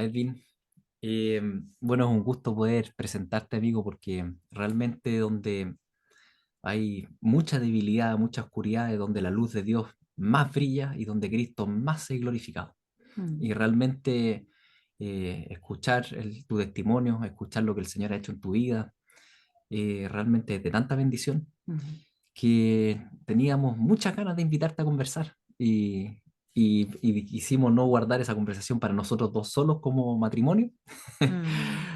Edwin. Eh, bueno, es un gusto poder presentarte, amigo, porque realmente donde hay mucha debilidad, mucha oscuridad, es donde la luz de Dios más brilla y donde Cristo más se ha glorificado. Mm, Y realmente escuchar tu testimonio, escuchar lo que el Señor ha hecho en tu vida, realmente es de tanta bendición mm, que teníamos muchas ganas de invitarte a conversar y quisimos no guardar esa conversación para nosotros dos solos como matrimonio, mm,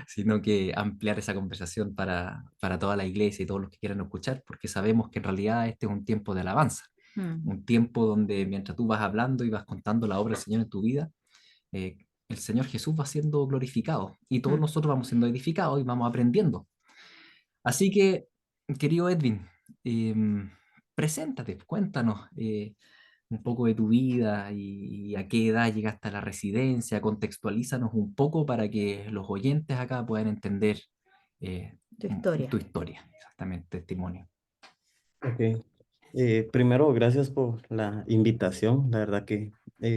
sino que ampliar esa conversación para toda la iglesia y todos los que quieran escuchar, porque sabemos que en realidad este es un tiempo de alabanza, mm, un tiempo donde mientras tú vas hablando y vas contando la obra del Señor en tu vida, eh, el Señor Jesús va siendo glorificado y todos mm. nosotros vamos siendo edificados y vamos aprendiendo. Así que, querido Edwin, preséntate, cuéntanos un poco de tu vida y a qué edad llegaste a la residencia, contextualízanos un poco para que los oyentes acá puedan entender eh, Tu tu historia. historia, exactamente, testimonio. Ok. Primero, gracias por la invitación. La verdad que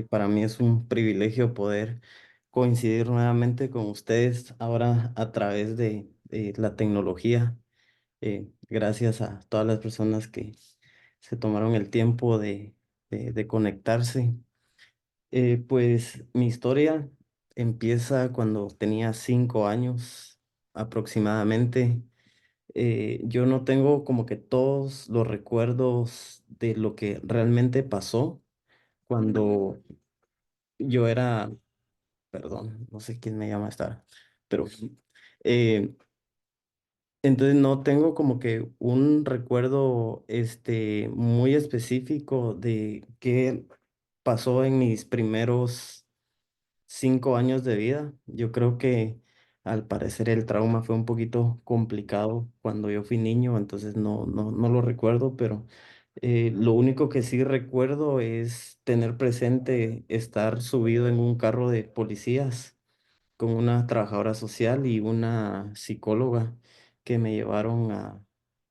para mí es un privilegio poder coincidir nuevamente con ustedes ahora a través de la tecnología. Gracias a todas las personas que se tomaron el tiempo de conectarse. Pues mi historia empieza cuando tenía 5 años aproximadamente. Yo no tengo como que todos los recuerdos de lo que realmente pasó cuando yo era, perdón, no sé quién me llama a estar, pero eh, entonces no tengo como que un recuerdo muy específico de qué pasó en mis primeros 5 años de vida. Yo creo que al parecer el trauma fue un poquito complicado cuando yo fui niño, entonces no lo recuerdo, pero lo único que sí recuerdo es tener presente estar subido en un carro de policías con una trabajadora social y una psicóloga que me llevaron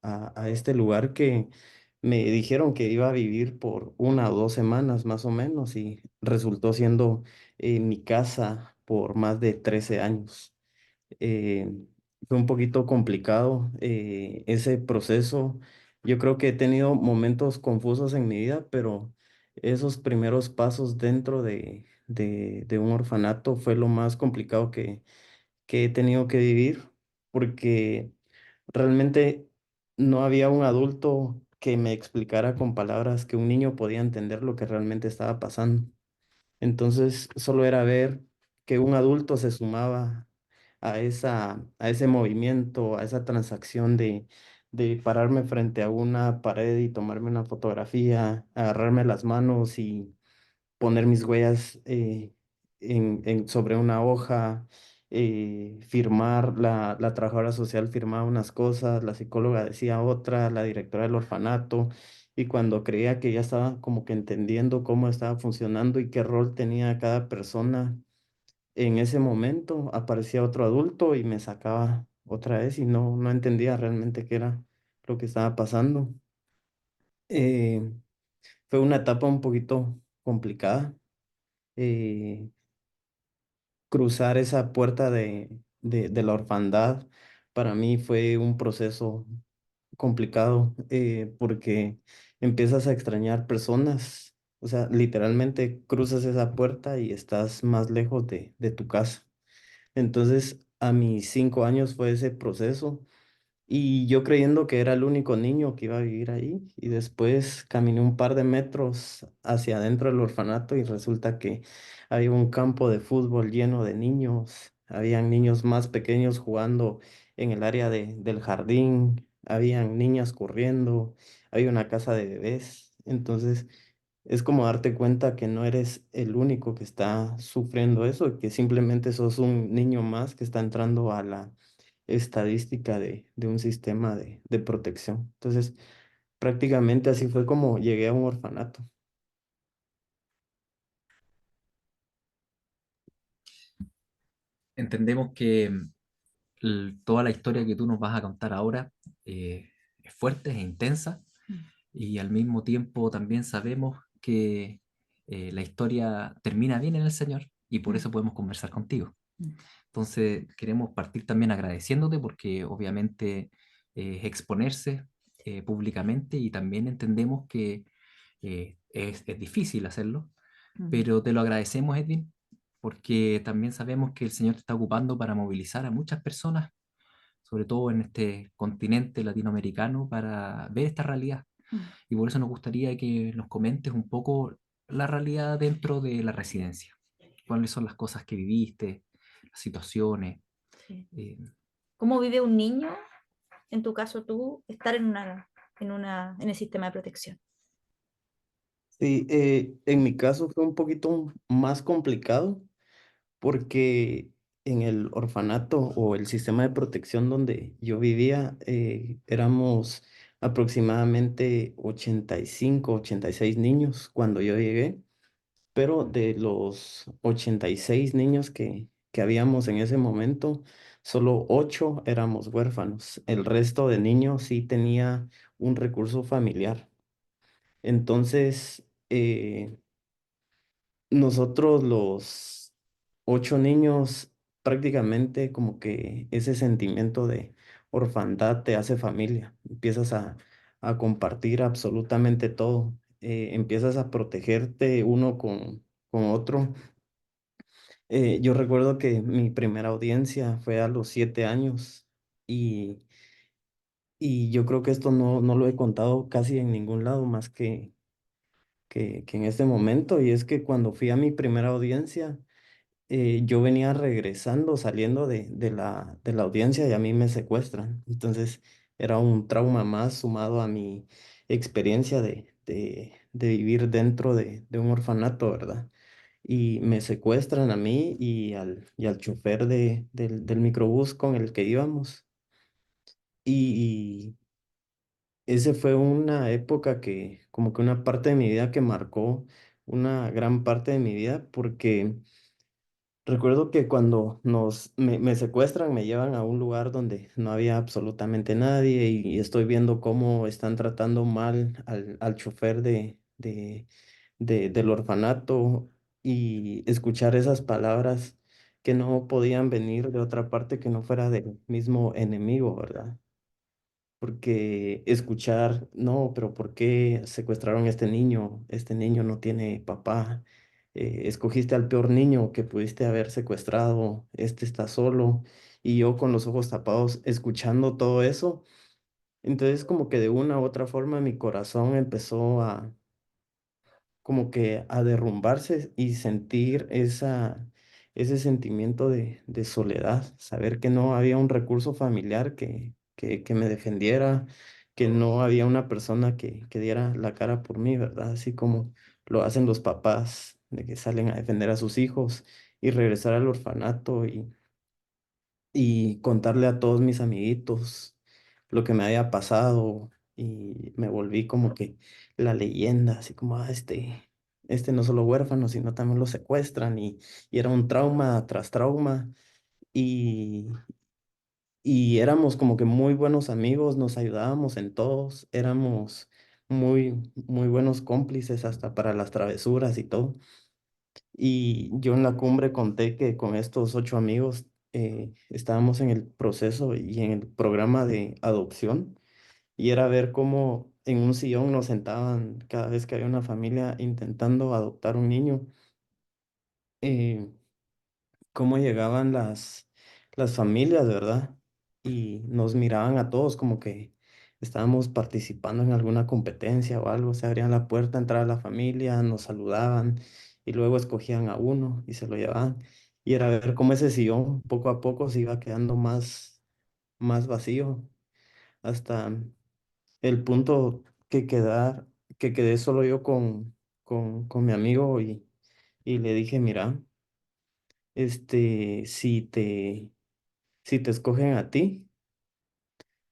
a este lugar que me dijeron que iba a vivir por 1 o 2 semanas más o menos y resultó siendo mi casa por más de 13 años. Eh, Fue un poquito complicado ese proceso. Yo creo que he tenido momentos confusos en mi vida, pero esos primeros pasos dentro de un orfanato fue lo más complicado que he tenido que vivir, porque realmente no había un adulto que me explicara con palabras que un niño podía entender lo que realmente estaba pasando. Entonces, solo era ver que un adulto se sumaba a ese movimiento, a esa transacción de pararme frente a una pared y tomarme una fotografía, agarrarme las manos y poner mis huellas sobre una hoja, firmar, la trabajadora social firmaba unas cosas, la psicóloga decía otra, la directora del orfanato, y cuando creía que ya estaba como que entendiendo cómo estaba funcionando y qué rol tenía cada persona, en ese momento aparecía otro adulto y me sacaba otra vez y no entendía realmente qué era lo que estaba pasando. Eh, Fue una etapa un poquito complicada. eh, Cruzar esa puerta de la orfandad para mí fue un proceso complicado porque empiezas a extrañar personas, o sea, literalmente cruzas esa puerta y estás más lejos de tu casa. Entonces, a mis 5 años fue ese proceso. Y yo creyendo que era el único niño que iba a vivir ahí. Y después caminé un par de metros hacia adentro del orfanato y resulta que había un campo de fútbol lleno de niños. Habían niños más pequeños jugando en el área del jardín. Habían niñas corriendo. Había una casa de bebés. Entonces es como darte cuenta que no eres el único que está sufriendo eso, que simplemente sos un niño más que está entrando a la estadística de un sistema de protección. Entonces, prácticamente así fue como llegué a un orfanato. Entendemos que toda la historia que tú nos vas a contar ahora es fuerte, es intensa, Mm, y al mismo tiempo también sabemos que la historia termina bien en el Señor y por mm, eso podemos conversar contigo. Mm, Entonces, queremos partir también agradeciéndote porque obviamente exponerse públicamente y también entendemos que es difícil hacerlo, mm, pero te lo agradecemos, Edwin, porque también sabemos que el Señor te está ocupando para movilizar a muchas personas, sobre todo en este continente latinoamericano, para ver esta realidad. mm, Y por eso nos gustaría que nos comentes un poco la realidad dentro de la residencia. ¿Cuáles son las cosas que viviste, las situaciones? sí. eh, ¿Cómo vive un niño, en tu caso tú, estar en el sistema de protección? Sí, en mi caso fue un poquito más complicado porque en el orfanato o el sistema de protección donde yo vivía éramos aproximadamente 85, 86 niños cuando yo llegué, pero de los 86 niños que habíamos en ese momento, solo 8 éramos huérfanos. El resto de niños sí tenía un recurso familiar. Entonces, nosotros los 8 niños, prácticamente como que ese sentimiento de orfandad te hace familia. Empiezas a compartir absolutamente todo. Empiezas a protegerte uno con otro. Yo recuerdo que mi primera audiencia fue a los 7 años y, y yo creo que esto no lo he contado casi en ningún lado más que en este momento. Y es que cuando fui a mi primera audiencia, yo venía regresando, saliendo de la audiencia y a mí me secuestran. Entonces era un trauma más sumado a mi experiencia de vivir dentro de un orfanato, ¿verdad? Y me secuestran a mí y al chofer del microbús con el que íbamos. Y ese fue una época que, como que una parte de mi vida que marcó una gran parte de mi vida, porque recuerdo que cuando me secuestran, me llevan a un lugar donde no había absolutamente nadie y estoy viendo cómo están tratando mal al chofer del orfanato y escuchar esas palabras que no podían venir de otra parte que no fuera del mismo enemigo, ¿verdad? Porque escuchar, no, pero ¿por qué secuestraron a este niño? Este niño no tiene papá. Escogiste al peor niño que pudiste haber secuestrado. Este está solo. Y yo con los ojos tapados, escuchando todo eso. Entonces como que de una u otra forma mi corazón empezó a como que a derrumbarse y sentir ese sentimiento de soledad, saber que no había un recurso familiar que me defendiera, que no había una persona que diera la cara por mí, ¿verdad? Así como lo hacen los papás, de que salen a defender a sus hijos y regresar al orfanato y contarle a todos mis amiguitos lo que me había pasado y me volví como que la leyenda, así como, este no solo huérfano, sino también lo secuestran y era un trauma tras trauma y, y éramos como que muy buenos amigos, nos ayudábamos en todos, éramos muy buenos cómplices hasta para las travesuras y todo. Y yo en la cumbre conté que con estos 8 amigos estábamos en el proceso y en el programa de adopción y era ver cómo en un sillón nos sentaban cada vez que había una familia intentando adoptar un niño, eh, cómo llegaban las familias, ¿verdad? Y nos miraban a todos como que estábamos participando en alguna competencia o algo, se abrían la puerta, entraba la familia, nos saludaban y luego escogían a uno y se lo llevaban. Y era ver cómo ese sillón poco a poco se iba quedando más vacío hasta el punto que quedé solo yo con mi amigo y le dije, mira, si te escogen a ti,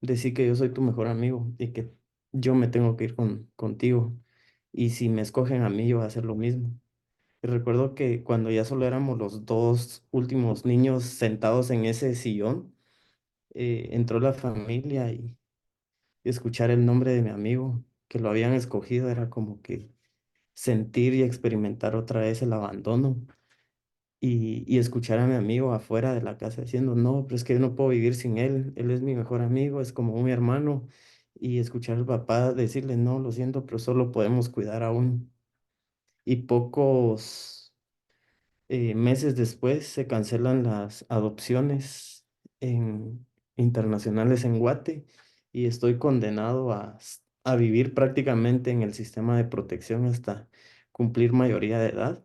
decí que yo soy tu mejor amigo y que yo me tengo que ir contigo. Y si me escogen a mí, yo voy a hacer lo mismo. Y recuerdo que cuando ya solo éramos los dos últimos niños sentados en ese sillón, entró la familia y escuchar el nombre de mi amigo, que lo habían escogido, era como que sentir y experimentar otra vez el abandono. y escuchar a mi amigo afuera de la casa diciendo, no, pero es que yo no puedo vivir sin él, él es mi mejor amigo, es como un hermano, y escuchar al papá decirle, no, lo siento, pero solo podemos cuidar a uno. Y pocos meses después se cancelan las adopciones en- internacionales en Guate y estoy condenado a vivir prácticamente en el sistema de protección hasta cumplir mayoría de edad.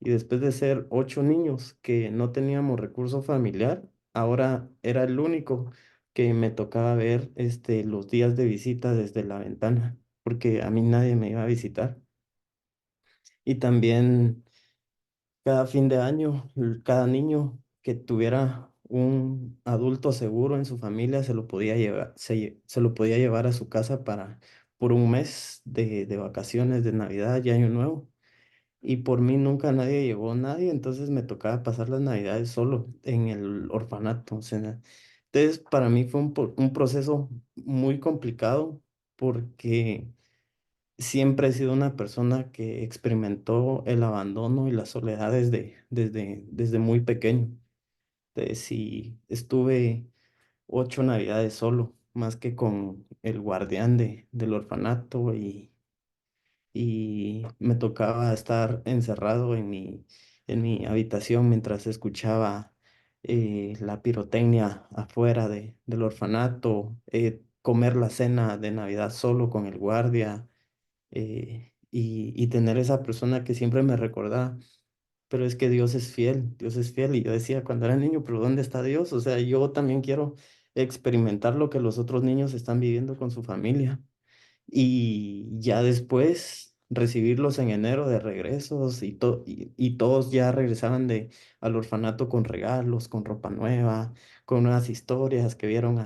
Y después de ser 8 niños que no teníamos recurso familiar, ahora era el único que me tocaba ver los días de visita desde la ventana, porque a mí nadie me iba a visitar. Y también cada fin de año, cada niño que tuviera un adulto seguro en su familia se lo podía llevar, se lo podía llevar a su casa por un mes de vacaciones de Navidad y Año Nuevo. Y por mí nunca nadie llevó a nadie, entonces me tocaba pasar las Navidades solo en el orfanato. O sea, entonces para mí fue un proceso muy complicado porque siempre he sido una persona que experimentó el abandono y la soledad desde muy pequeño. Sí, estuve 8 Navidades solo, más que con el guardián del orfanato y me tocaba estar encerrado en mi habitación mientras escuchaba la pirotecnia afuera del orfanato, comer la cena de Navidad solo con el guardia y tener esa persona que siempre me recordaba, pero es que Dios es fiel. Y yo decía cuando era niño, pero ¿dónde está Dios? O sea, yo también quiero experimentar lo que los otros niños están viviendo con su familia. Y ya después recibirlos en enero de regresos y todos ya regresaban al orfanato con regalos, con ropa nueva, con nuevas historias que vieron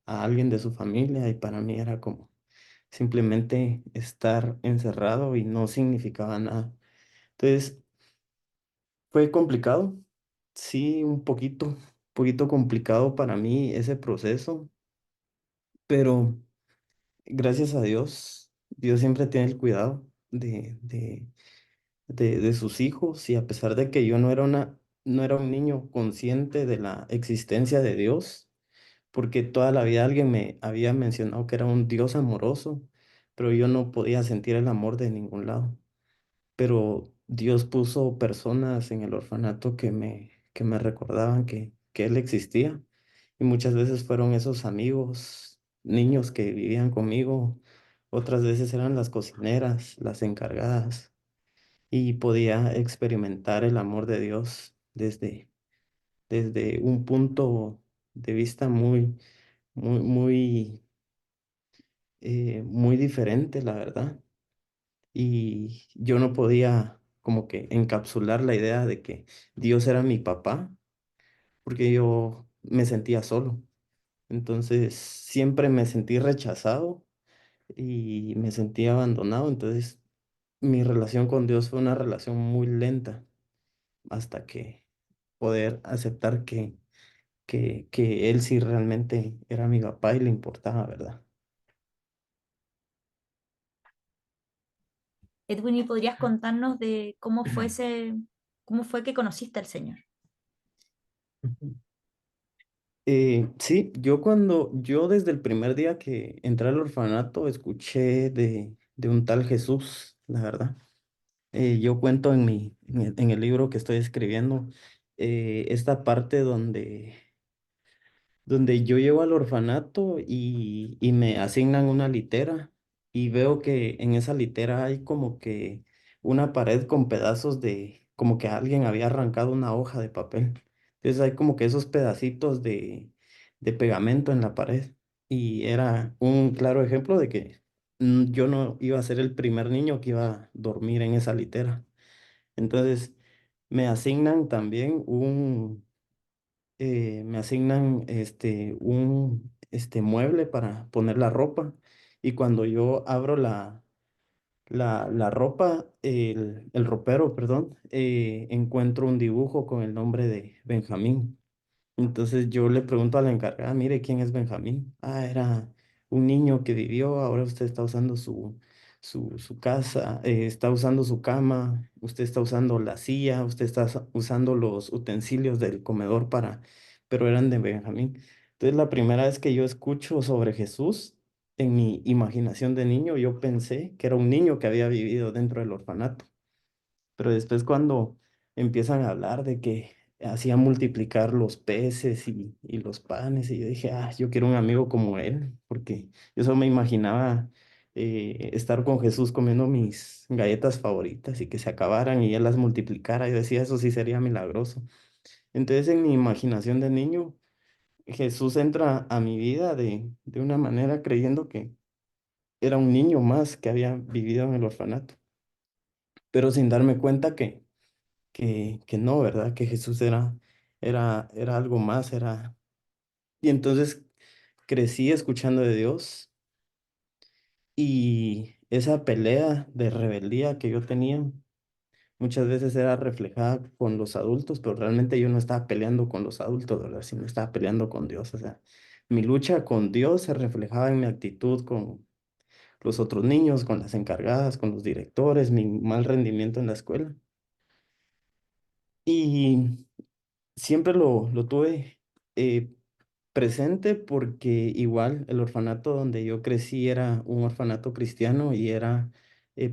a alguien de su familia y para mí era como simplemente estar encerrado y no significaba nada. Entonces, fue complicado, sí, poquito complicado para mí ese proceso, pero gracias a Dios, Dios siempre tiene el cuidado de sus hijos y a pesar de que yo no era un niño consciente de la existencia de Dios, porque toda la vida alguien me había mencionado que era un Dios amoroso, pero yo no podía sentir el amor de ningún lado. Pero Dios puso personas en el orfanato que me recordaban que Él existía. Y muchas veces fueron esos amigos, niños que vivían conmigo. Otras veces eran las cocineras, las encargadas. Y podía experimentar el amor de Dios desde un punto de vista muy, muy diferente, la verdad. Y yo no podía como que encapsular la idea de que Dios era mi papá, porque yo me sentía solo. Entonces siempre me sentí rechazado y me sentí abandonado. Entonces mi relación con Dios fue una relación muy lenta hasta que poder aceptar que Él sí realmente era mi papá y le importaba, ¿verdad? Edwin, ¿y podrías contarnos de cómo fue que conociste al Señor? Ujú. Sí, yo desde el primer día que entré al orfanato escuché de un tal Jesús, la verdad. Yo cuento en el libro que estoy escribiendo esta parte donde yo llego al orfanato y me asignan una litera y veo que en esa litera hay como que una pared con pedazos como que alguien había arrancado una hoja de papel. Entonces hay como que esos pedacitos de pegamento en la pared y era un claro ejemplo de que yo no iba a ser el primer niño que iba a dormir en esa litera. Entonces me asignan también me asignan un mueble para poner la ropa y cuando yo abro la ropa, el ropero, perdón, encuentro un dibujo con el nombre de Benjamín. Entonces yo le pregunto a la encargada, mire, ¿quién es Benjamín? Ah, era un niño que vivió, ahora usted está usando su casa, está usando su cama, usted está usando la silla, usted está usando los utensilios del comedor pero eran de Benjamín. Entonces, la primera vez que yo escucho sobre Jesús, en mi imaginación de niño, yo pensé que era un niño que había vivido dentro del orfanato. Pero después cuando empiezan a hablar de que hacía multiplicar los peces y los panes, y yo dije, yo quiero un amigo como él, porque yo solo me imaginaba estar con Jesús comiendo mis galletas favoritas y que se acabaran y él las multiplicara. Yo decía, eso sí sería milagroso. Entonces en mi imaginación de niño, Jesús entra a mi vida de una manera creyendo que era un niño más que había vivido en el orfanato, pero sin darme cuenta que no, ¿verdad? Que Jesús era algo más, era... Y entonces crecí escuchando de Dios y esa pelea de rebeldía que yo tenía muchas veces era reflejada con los adultos, pero realmente yo no estaba peleando con los adultos, ¿verdad? Sino estaba peleando con Dios. O sea, mi lucha con Dios se reflejaba en mi actitud con los otros niños, con las encargadas, con los directores, mi mal rendimiento en la escuela. Y siempre lo tuve eh, presente porque igual el orfanato donde yo crecí era un orfanato cristiano y era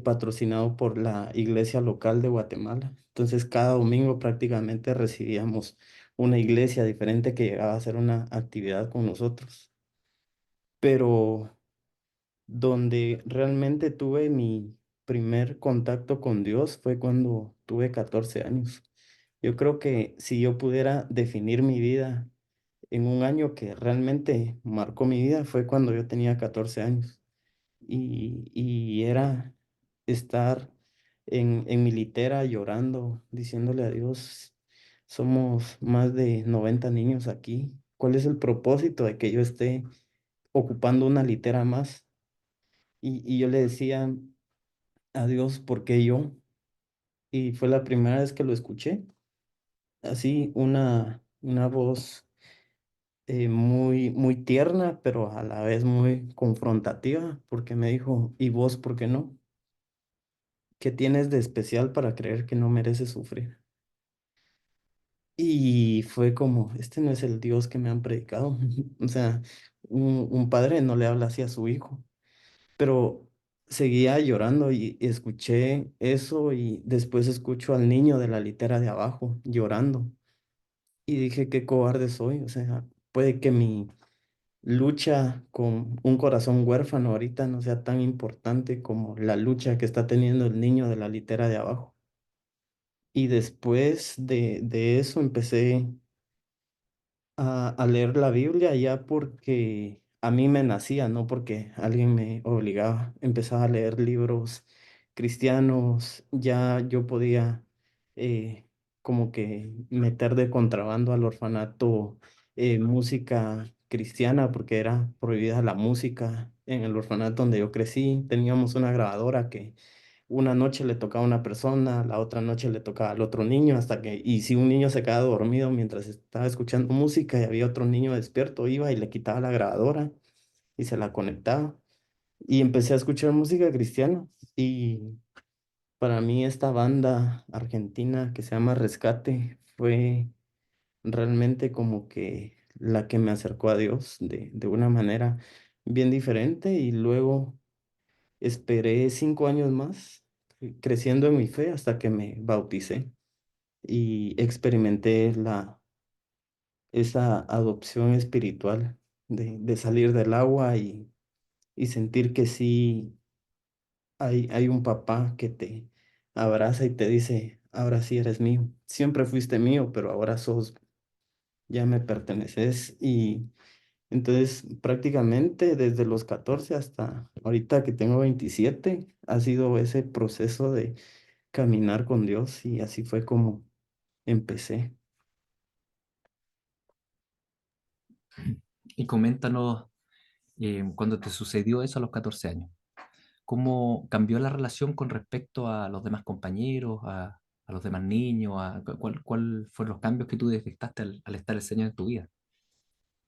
patrocinado por la iglesia local de Guatemala. Entonces cada domingo prácticamente recibíamos una iglesia diferente que llegaba a hacer una actividad con nosotros. Pero donde realmente tuve mi primer contacto con Dios fue cuando tuve 14 años. Yo creo que si yo pudiera definir mi vida en un año que realmente marcó mi vida fue cuando yo tenía 14 años y era estar en mi litera llorando, diciéndole a Dios, somos más de 90 niños aquí. ¿Cuál es el propósito de que yo esté ocupando una litera más? Y yo le decía a Dios, ¿por qué yo? Y fue la primera vez que lo escuché, así una voz muy, muy tierna, pero a la vez muy confrontativa, porque me dijo, ¿y vos por qué no? ¿Qué tienes de especial para creer que no mereces sufrir? Y fue como, este no es el Dios que me han predicado. O sea, un padre no le habla así a su hijo, pero seguía llorando y escuché eso y después escucho al niño de la litera de abajo llorando y dije, qué cobarde soy. O sea, puede que mi lucha con un corazón huérfano ahorita no sea tan importante como la lucha que está teniendo el niño de la litera de abajo. Y después de eso empecé a leer la Biblia ya porque a mí me nacía, no porque alguien me obligaba. Empezaba a leer libros cristianos, ya yo podía como que meter de contrabando al orfanato música cristiana porque era prohibida la música en el orfanato donde yo crecí. Teníamos una grabadora que una noche le tocaba a una persona, la otra noche le tocaba al otro niño, y si un niño se quedaba dormido mientras estaba escuchando música y había otro niño despierto, iba y le quitaba la grabadora y se la conectaba. Y empecé a escuchar música cristiana y para mí esta banda argentina que se llama Rescate fue realmente como que la que me acercó a Dios de una manera bien diferente y luego esperé 5 años más creciendo en mi fe hasta que me bauticé y experimenté esa adopción espiritual de salir del agua y sentir que sí hay un papá que te abraza y te dice, ahora sí eres mío. Siempre fuiste mío, pero ahora ya me perteneces. Y entonces prácticamente desde los 14 hasta ahorita que tengo 27 ha sido ese proceso de caminar con Dios y así fue como empecé. Y coméntanos cuando te sucedió eso a los 14 años. ¿Cómo cambió la relación con respecto a los demás compañeros, a los demás niños? ¿Cuál fueron los cambios que tú detectaste al estar el Señor en tu vida?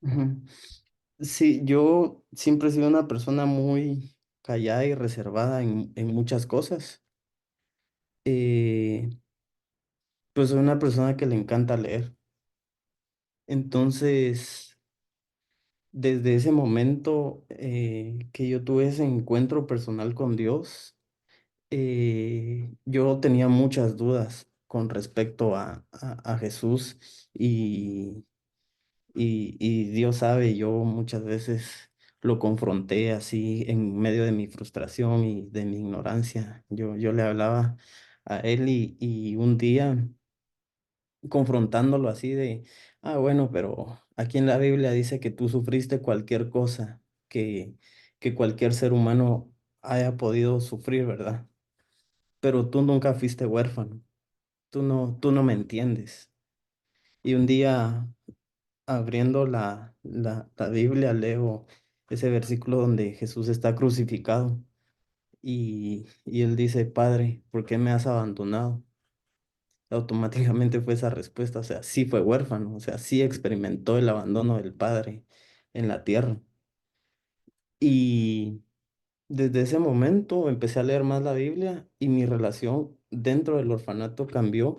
Ujú. Sí, yo siempre he sido una persona muy callada y reservada en muchas cosas. Eh, pues soy una persona que le encanta leer. Entonces, desde ese momento que yo tuve ese encuentro personal con Dios, yo tenía muchas dudas con respecto a Jesús y Dios sabe, yo muchas veces lo confronté así en medio de mi frustración y de mi ignorancia. Yo le hablaba a él y un día confrontándolo así de, bueno, pero aquí en la Biblia dice que tú sufriste cualquier cosa que, que cualquier ser humano haya podido sufrir, ¿verdad? Pero tú nunca fuiste huérfano, tú no me entiendes. Y un día abriendo la Biblia leo ese versículo donde Jesús está crucificado y él dice, Padre, ¿por qué me has abandonado? Automáticamente fue esa respuesta, o sea, sí fue huérfano, o sea, sí experimentó el abandono del padre en la tierra. Y desde ese momento empecé a leer más la Biblia y mi relación dentro del orfanato cambió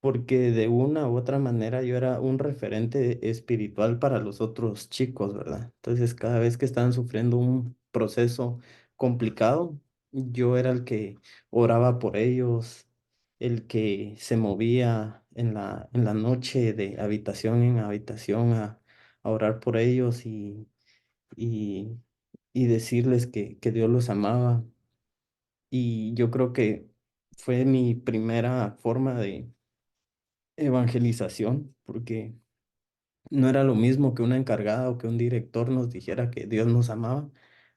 porque de una u otra manera yo era un referente espiritual para los otros chicos, ¿verdad? Entonces, cada vez que estaban sufriendo un proceso complicado, yo era el que oraba por ellos, el que se movía en la noche de habitación en habitación a orar por ellos y, y decirles que Dios los amaba. Y yo creo que fue mi primera forma de evangelización, porque no era lo mismo que una encargada o que un director nos dijera que Dios nos amaba,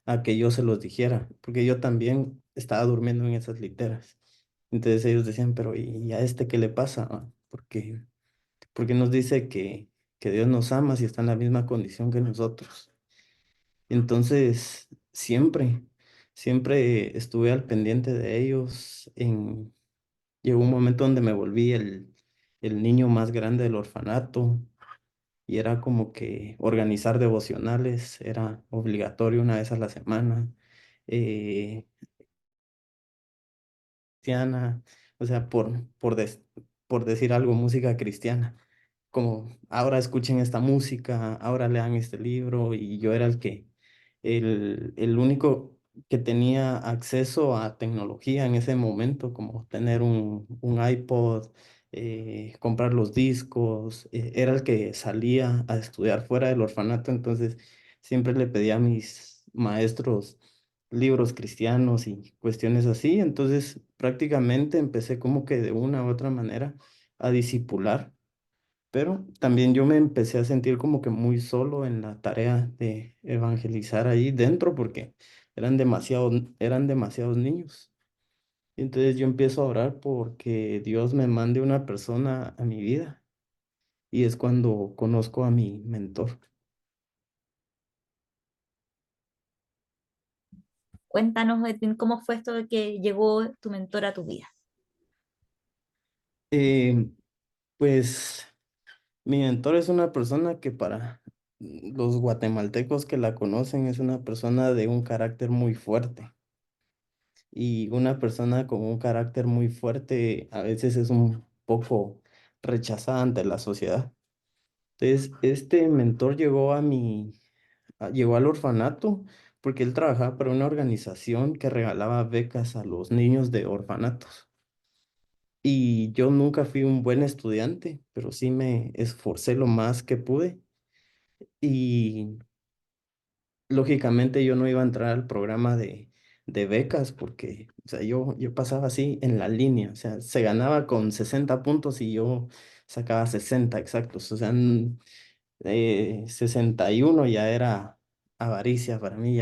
a que yo se los dijera, porque yo también estaba durmiendo en esas literas. Entonces ellos decían, pero ¿y a este qué le pasa? Porque nos dice que Dios nos ama si está en la misma condición que nosotros. Entonces, siempre estuve al pendiente de ellos. Llegó un momento donde me volví el niño más grande del orfanato y era como que organizar devocionales era obligatorio una vez a la semana. eh, Cristiana, o sea, por decir algo, música cristiana. Como ahora escuchen esta música, ahora lean este libro, y yo era el único que tenía acceso a tecnología en ese momento, como tener un iPod, comprar los discos, era el que salía a estudiar fuera del orfanato, entonces siempre le pedía a mis maestros libros cristianos y cuestiones así, entonces prácticamente empecé como que de una u otra manera a discipular, pero también yo me empecé a sentir como que muy solo en la tarea de evangelizar ahí dentro porque eran demasiados niños. Entonces yo empiezo a orar porque Dios me mande una persona a mi vida y es cuando conozco a mi mentor. Cuéntanos, Edwin, cómo fue esto de que llegó tu mentor a tu vida. Eh, pues mi mentor es una persona que para los guatemaltecos que la conocen es una persona de un carácter muy fuerte. Y una persona con un carácter muy fuerte a veces es un poco rechazada ante la sociedad. Entonces, este mentor llegó al orfanato porque él trabajaba para una organización que regalaba becas a los niños de orfanatos. Y yo nunca fui un buen estudiante, pero sí me esforcé lo más que pude. Y lógicamente yo no iba a entrar al programa de becas porque, o sea, yo pasaba así en la línea, o sea, se ganaba con 60 puntos y yo sacaba 60 exactos, o sea, 61 ya era avaricia para mí,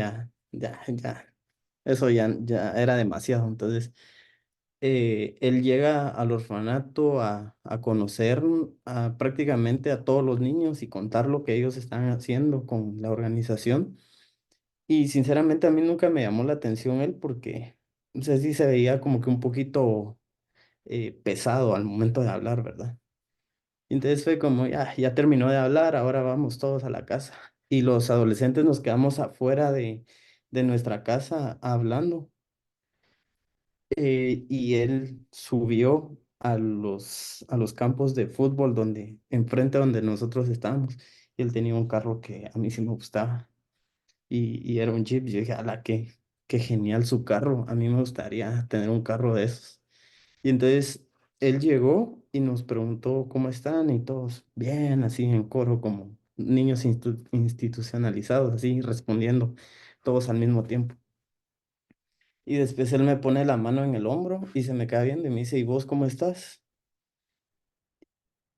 eso ya era demasiado. Entonces, él llega al orfanato a conocer prácticamente a todos los niños y contar lo que ellos están haciendo con la organización. Y sinceramente a mí nunca me llamó la atención él porque, no sé si se veía como que un poquito pesado al momento de hablar, ¿verdad? Y entonces fue como, ya terminó de hablar, ahora vamos todos a la casa. Y los adolescentes nos quedamos afuera de nuestra casa hablando. Y él subió a los campos de fútbol donde, enfrente donde nosotros estábamos. Y él tenía un carro que a mí sí me gustaba. Y era un Jeep. Yo dije, ala, qué genial su carro. A mí me gustaría tener un carro de esos. Y entonces él llegó y nos preguntó cómo están y todos bien, así en coro, como niños institucionalizados, así respondiendo todos al mismo tiempo. Y después él me pone la mano en el hombro y se me queda viendo y me dice, ¿y vos cómo estás?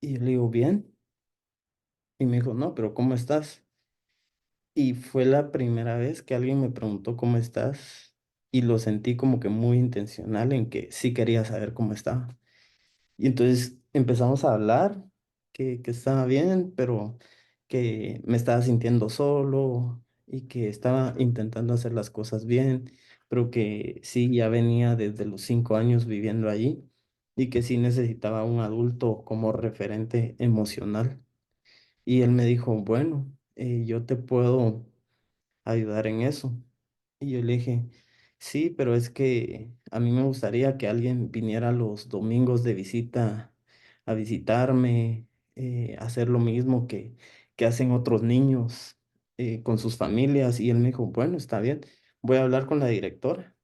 Y yo le digo, bien. Y me dijo, no, pero ¿cómo estás? Y fue la primera vez que alguien me preguntó cómo estás y lo sentí como que muy intencional en que sí quería saber cómo estaba. Y entonces empezamos a hablar, que estaba bien, pero que me estaba sintiendo solo y que estaba intentando hacer las cosas bien, pero que sí, ya venía desde los 5 años viviendo allí y que sí necesitaba un adulto como referente emocional. Y él me dijo, bueno, yo te puedo ayudar en eso. Y yo le dije, sí, pero es que a mí me gustaría que alguien viniera los domingos de visita a visitarme, hacer lo mismo que hacen otros niños con sus familias. Y él me dijo, bueno, está bien, voy a hablar con la directora.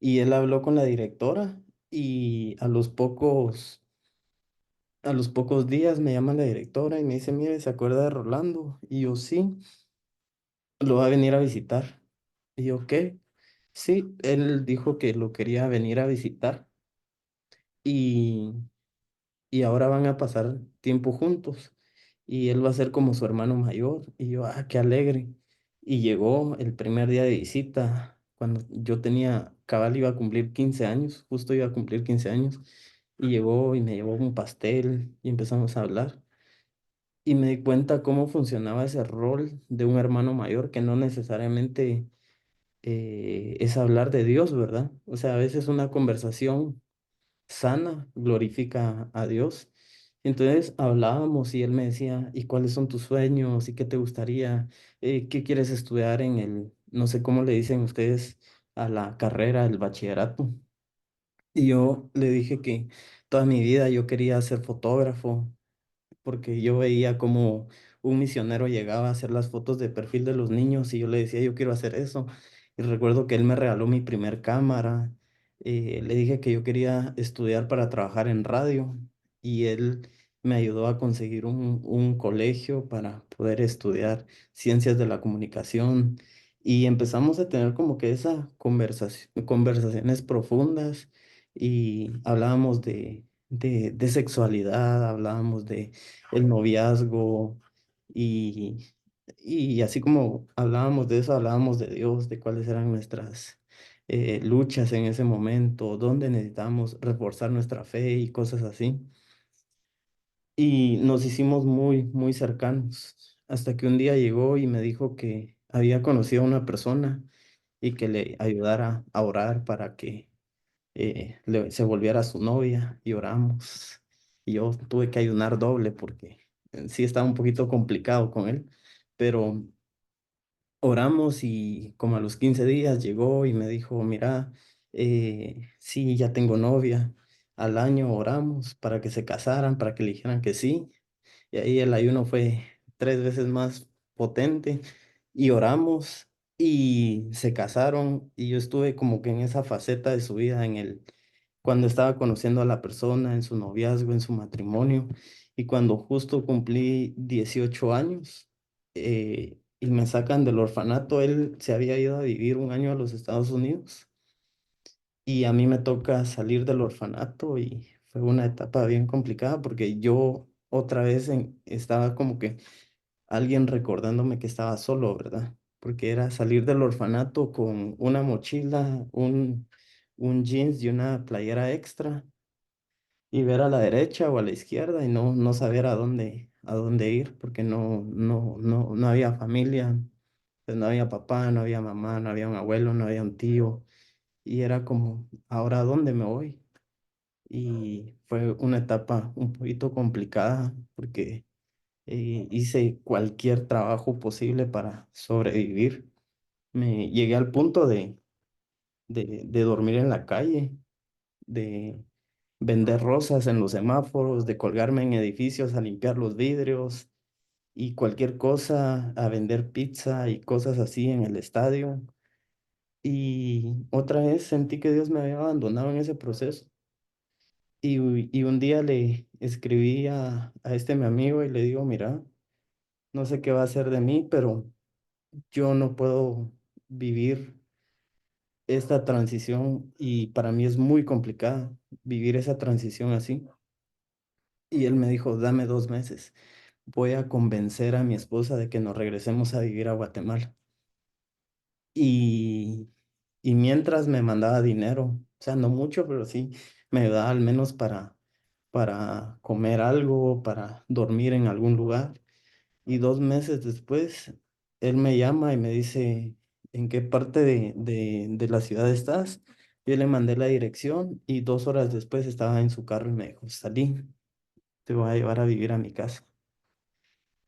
Y él habló con la directora y a los pocos días me llama la directora y me dice, mire, ¿se acuerda de Rolando? Y yo, sí, lo va a venir a visitar. Y yo, ¿qué? Sí, él dijo que lo quería venir a visitar y, y ahora van a pasar tiempo juntos y él va a ser como su hermano mayor y yo, qué alegre. Y llegó el primer día de visita cuando yo tenía, cabal iba a cumplir 15 años, justo iba a cumplir 15 años y llegó y me llevó un pastel y empezamos a hablar y me di cuenta cómo funcionaba ese rol de un hermano mayor que no necesariamente es hablar de Dios, ¿verdad? O sea, a veces una conversación sana glorifica a Dios. Entonces hablábamos y él me decía, ¿y cuáles son tus sueños? ¿Y qué te gustaría? ¿Qué quieres estudiar en el, no sé cómo le dicen ustedes a la carrera, el bachillerato? Y yo le dije que toda mi vida yo quería ser fotógrafo porque yo veía como un misionero llegaba a hacer las fotos de perfil de los niños y yo le decía, yo quiero hacer eso. Y recuerdo que él me regaló mi primer cámara. Le dije que yo quería estudiar para trabajar en radio y él me ayudó a conseguir un colegio para poder estudiar ciencias de la comunicación. Y empezamos a tener como que esa conversaciones profundas y hablábamos de sexualidad, hablábamos de el noviazgo y, y así como hablábamos de eso, hablábamos de Dios, de cuáles eran nuestras luchas en ese momento, dónde necesitamos reforzar nuestra fe y cosas así. Y nos hicimos muy, muy cercanos, hasta que un día llegó y me dijo que había conocido a una persona y que le ayudara a orar para que se volviera su novia y oramos. Y yo tuve que ayunar doble porque sí estaba un poquito complicado con él, pero oramos y como a los 15 días llegó y me dijo, mira, sí, ya tengo novia. Al año oramos para que se casaran, para que le dijeran que sí. Y ahí el ayuno fue 3 veces más potente y oramos y se casaron y yo estuve como que en esa faceta de su vida, cuando estaba conociendo a la persona, en su noviazgo, en su matrimonio y cuando justo cumplí 18 años y me sacan del orfanato, él se había ido a vivir un año a los Estados Unidos y a mí me toca salir del orfanato y fue una etapa bien complicada porque yo otra vez estaba como que alguien recordándome que estaba solo, ¿verdad? Porque era salir del orfanato con una mochila, un jeans y una playera extra y ver a la derecha o a la izquierda y no saber a dónde ir porque no había familia, pues no había papá, no había mamá, no había un abuelo, no había un tío y era como, ¿ahora a dónde me voy? Y fue una etapa un poquito complicada porque hice cualquier trabajo posible para sobrevivir Me llegué al punto de dormir en la calle, de vender rosas en los semáforos, de colgarme en edificios a limpiar los vidrios y cualquier cosa, a vender pizza y cosas así en el estadio. Y otra vez sentí que Dios me había abandonado en ese proceso. Y un día le escribí a este mi amigo y le digo, mira, no sé qué va a hacer de mí, pero yo no puedo vivir esta transición y para mí es muy complicada vivir esa transición así. Y él me dijo, dame 2 meses, voy a convencer a mi esposa de que nos regresemos a vivir a Guatemala. Y, y mientras me mandaba dinero, o sea, no mucho, pero sí me daba al menos para comer algo, para dormir en algún lugar. Y 2 meses después, él me llama y me dice, ¿en qué parte de la ciudad estás? Yo le mandé la dirección y 2 horas después estaba en su carro y me dijo, salí, te voy a llevar a vivir a mi casa.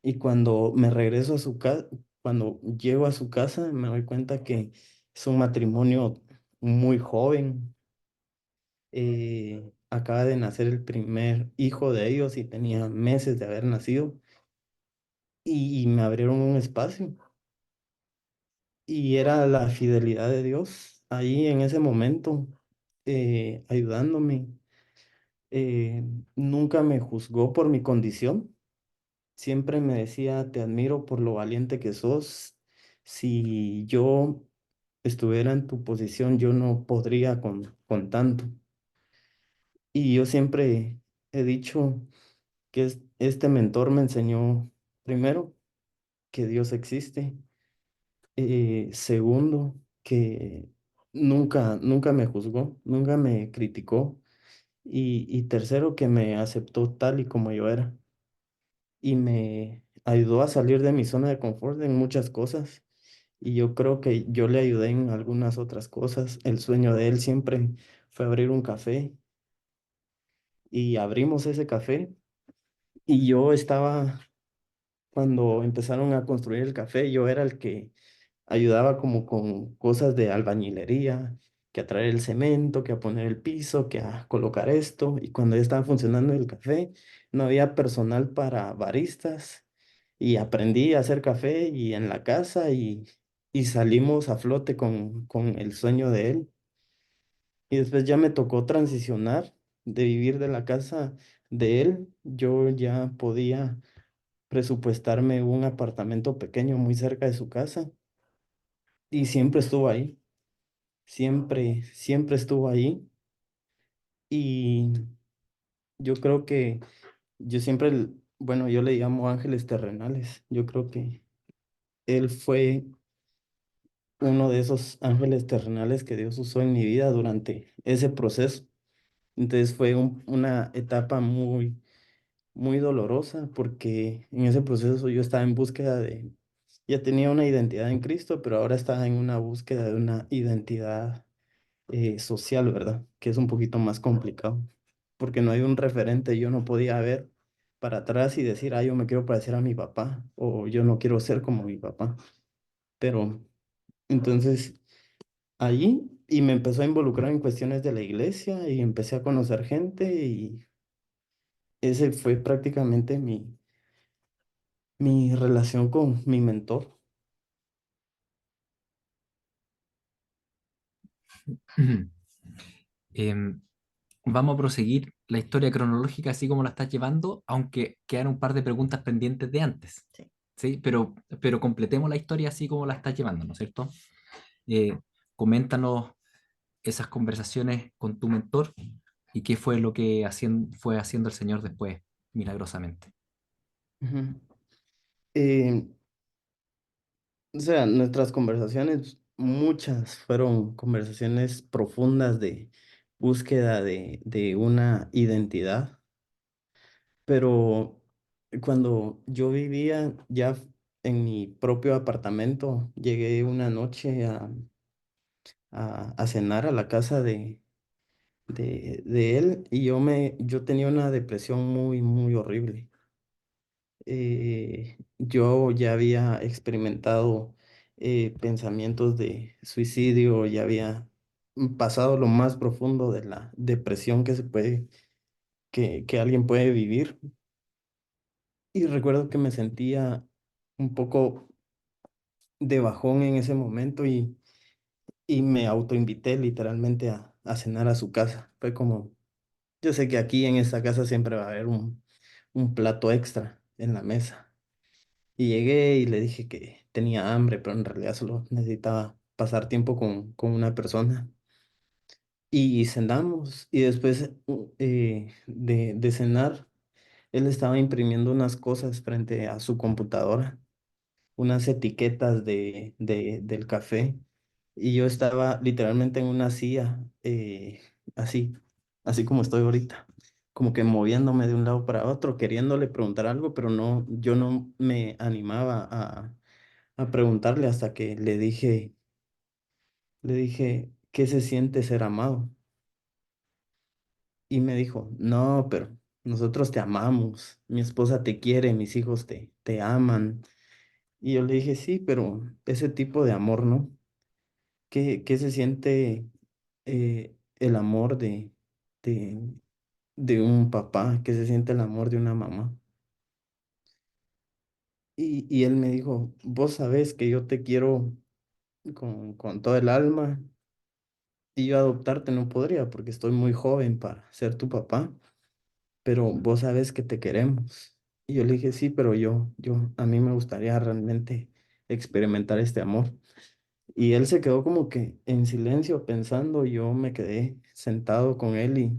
Y cuando me regreso a su casa, cuando llego a su casa, me doy cuenta que es un matrimonio muy joven. Acaba de nacer el primer hijo de ellos y tenía meses de haber nacido y me abrieron un espacio. Y era la fidelidad de Dios ahí en ese momento, ayudándome. Eh, Nunca me juzgó por mi condición. Siempre me decía, te admiro por lo valiente que sos. Si yo estuviera en tu posición, yo no podría con tanto. Y yo siempre he dicho que este mentor me enseñó, primero, que Dios existe. Segundo, que nunca me juzgó, nunca me criticó. Y tercero, que me aceptó tal y como yo era. Y me ayudó a salir de mi zona de confort en muchas cosas. Y yo creo que yo le ayudé en algunas otras cosas. El sueño de él siempre fue abrir un café y abrimos ese café. Y yo estaba, cuando empezaron a construir el café, yo era el que ayudaba como con cosas de albañilería, que a traer el cemento, que a poner el piso, que a colocar esto. Y cuando ya estaba funcionando el café, no había personal para baristas y aprendí a hacer café y en la casa y salimos a flote con el sueño de él. Y después ya me tocó transicionar de vivir de la casa de él. Yo ya podía presupuestarme un apartamento pequeño muy cerca de su casa y siempre estuvo ahí, siempre estuvo ahí. Y yo creo que yo siempre, bueno, yo le llamo ángeles terrenales. Yo creo que él fue uno de esos ángeles terrenales que Dios usó en mi vida durante ese proceso. Entonces fue una etapa muy dolorosa porque en ese proceso yo estaba en búsqueda ya tenía una identidad en Cristo, pero ahora estaba en una búsqueda de una identidad social, ¿verdad? Que es un poquito más complicado porque no hay un referente, yo no podía ver para atrás y decir, ah, yo me quiero parecer a mi papá o yo no quiero ser como mi papá. Pero entonces allí y me empezó a involucrar en cuestiones de la iglesia y empecé a conocer gente y ese fue prácticamente mi relación con mi mentor. Em, Vamos a proseguir la historia cronológica así como la estás llevando, aunque quedan un par de preguntas pendientes de antes, Sí. ¿sí? Pero completemos la historia así como la estás llevando, ¿no es cierto? Eh, Coméntanos esas conversaciones con tu mentor y qué fue lo que fue haciendo el Señor después, milagrosamente. Ujú. Eh, o sea, nuestras conversaciones, muchas fueron conversaciones profundas de búsqueda de una identidad, pero cuando yo vivía ya en mi propio apartamento, llegué una noche a cenar a la casa de él y yo tenía una depresión muy horrible. Yo ya había experimentado pensamientos de suicidio, ya había pasado lo más profundo de la depresión que alguien puede vivir. Y recuerdo que me sentía un poco de bajón en ese momento y me autoinvité literalmente a cenar a su casa. Fue como, yo sé que aquí en esta casa siempre va a haber un plato extra en la mesa. Y llegué y le dije que tenía hambre, pero en realidad solo necesitaba pasar tiempo con una persona. Y cenamos. Y después de cenar, él estaba imprimiendo unas cosas frente a su computadora, unas etiquetas del café. Y yo estaba literalmente en una silla, así, así como estoy ahorita, como que moviéndome de un lado para otro, queriéndole preguntar algo, pero no, yo no me animaba a preguntarle hasta que le dije, ¿qué se siente ser amado? Y me dijo, no, pero nosotros te amamos, mi esposa te quiere, mis hijos te aman. Y yo le dije, sí, pero ese tipo de amor, ¿no? ¿Qué se siente el amor de, de un papá? ¿Qué se siente el amor de una mamá? Y él me dijo, vos sabés que yo te quiero con todo el alma y yo adoptarte no podría porque estoy muy joven para ser tu papá, pero vos sabés que te queremos. Y yo le dije, sí, pero a mí me gustaría realmente experimentar este amor. Y él se quedó como que en silencio pensando, yo me quedé sentado con él y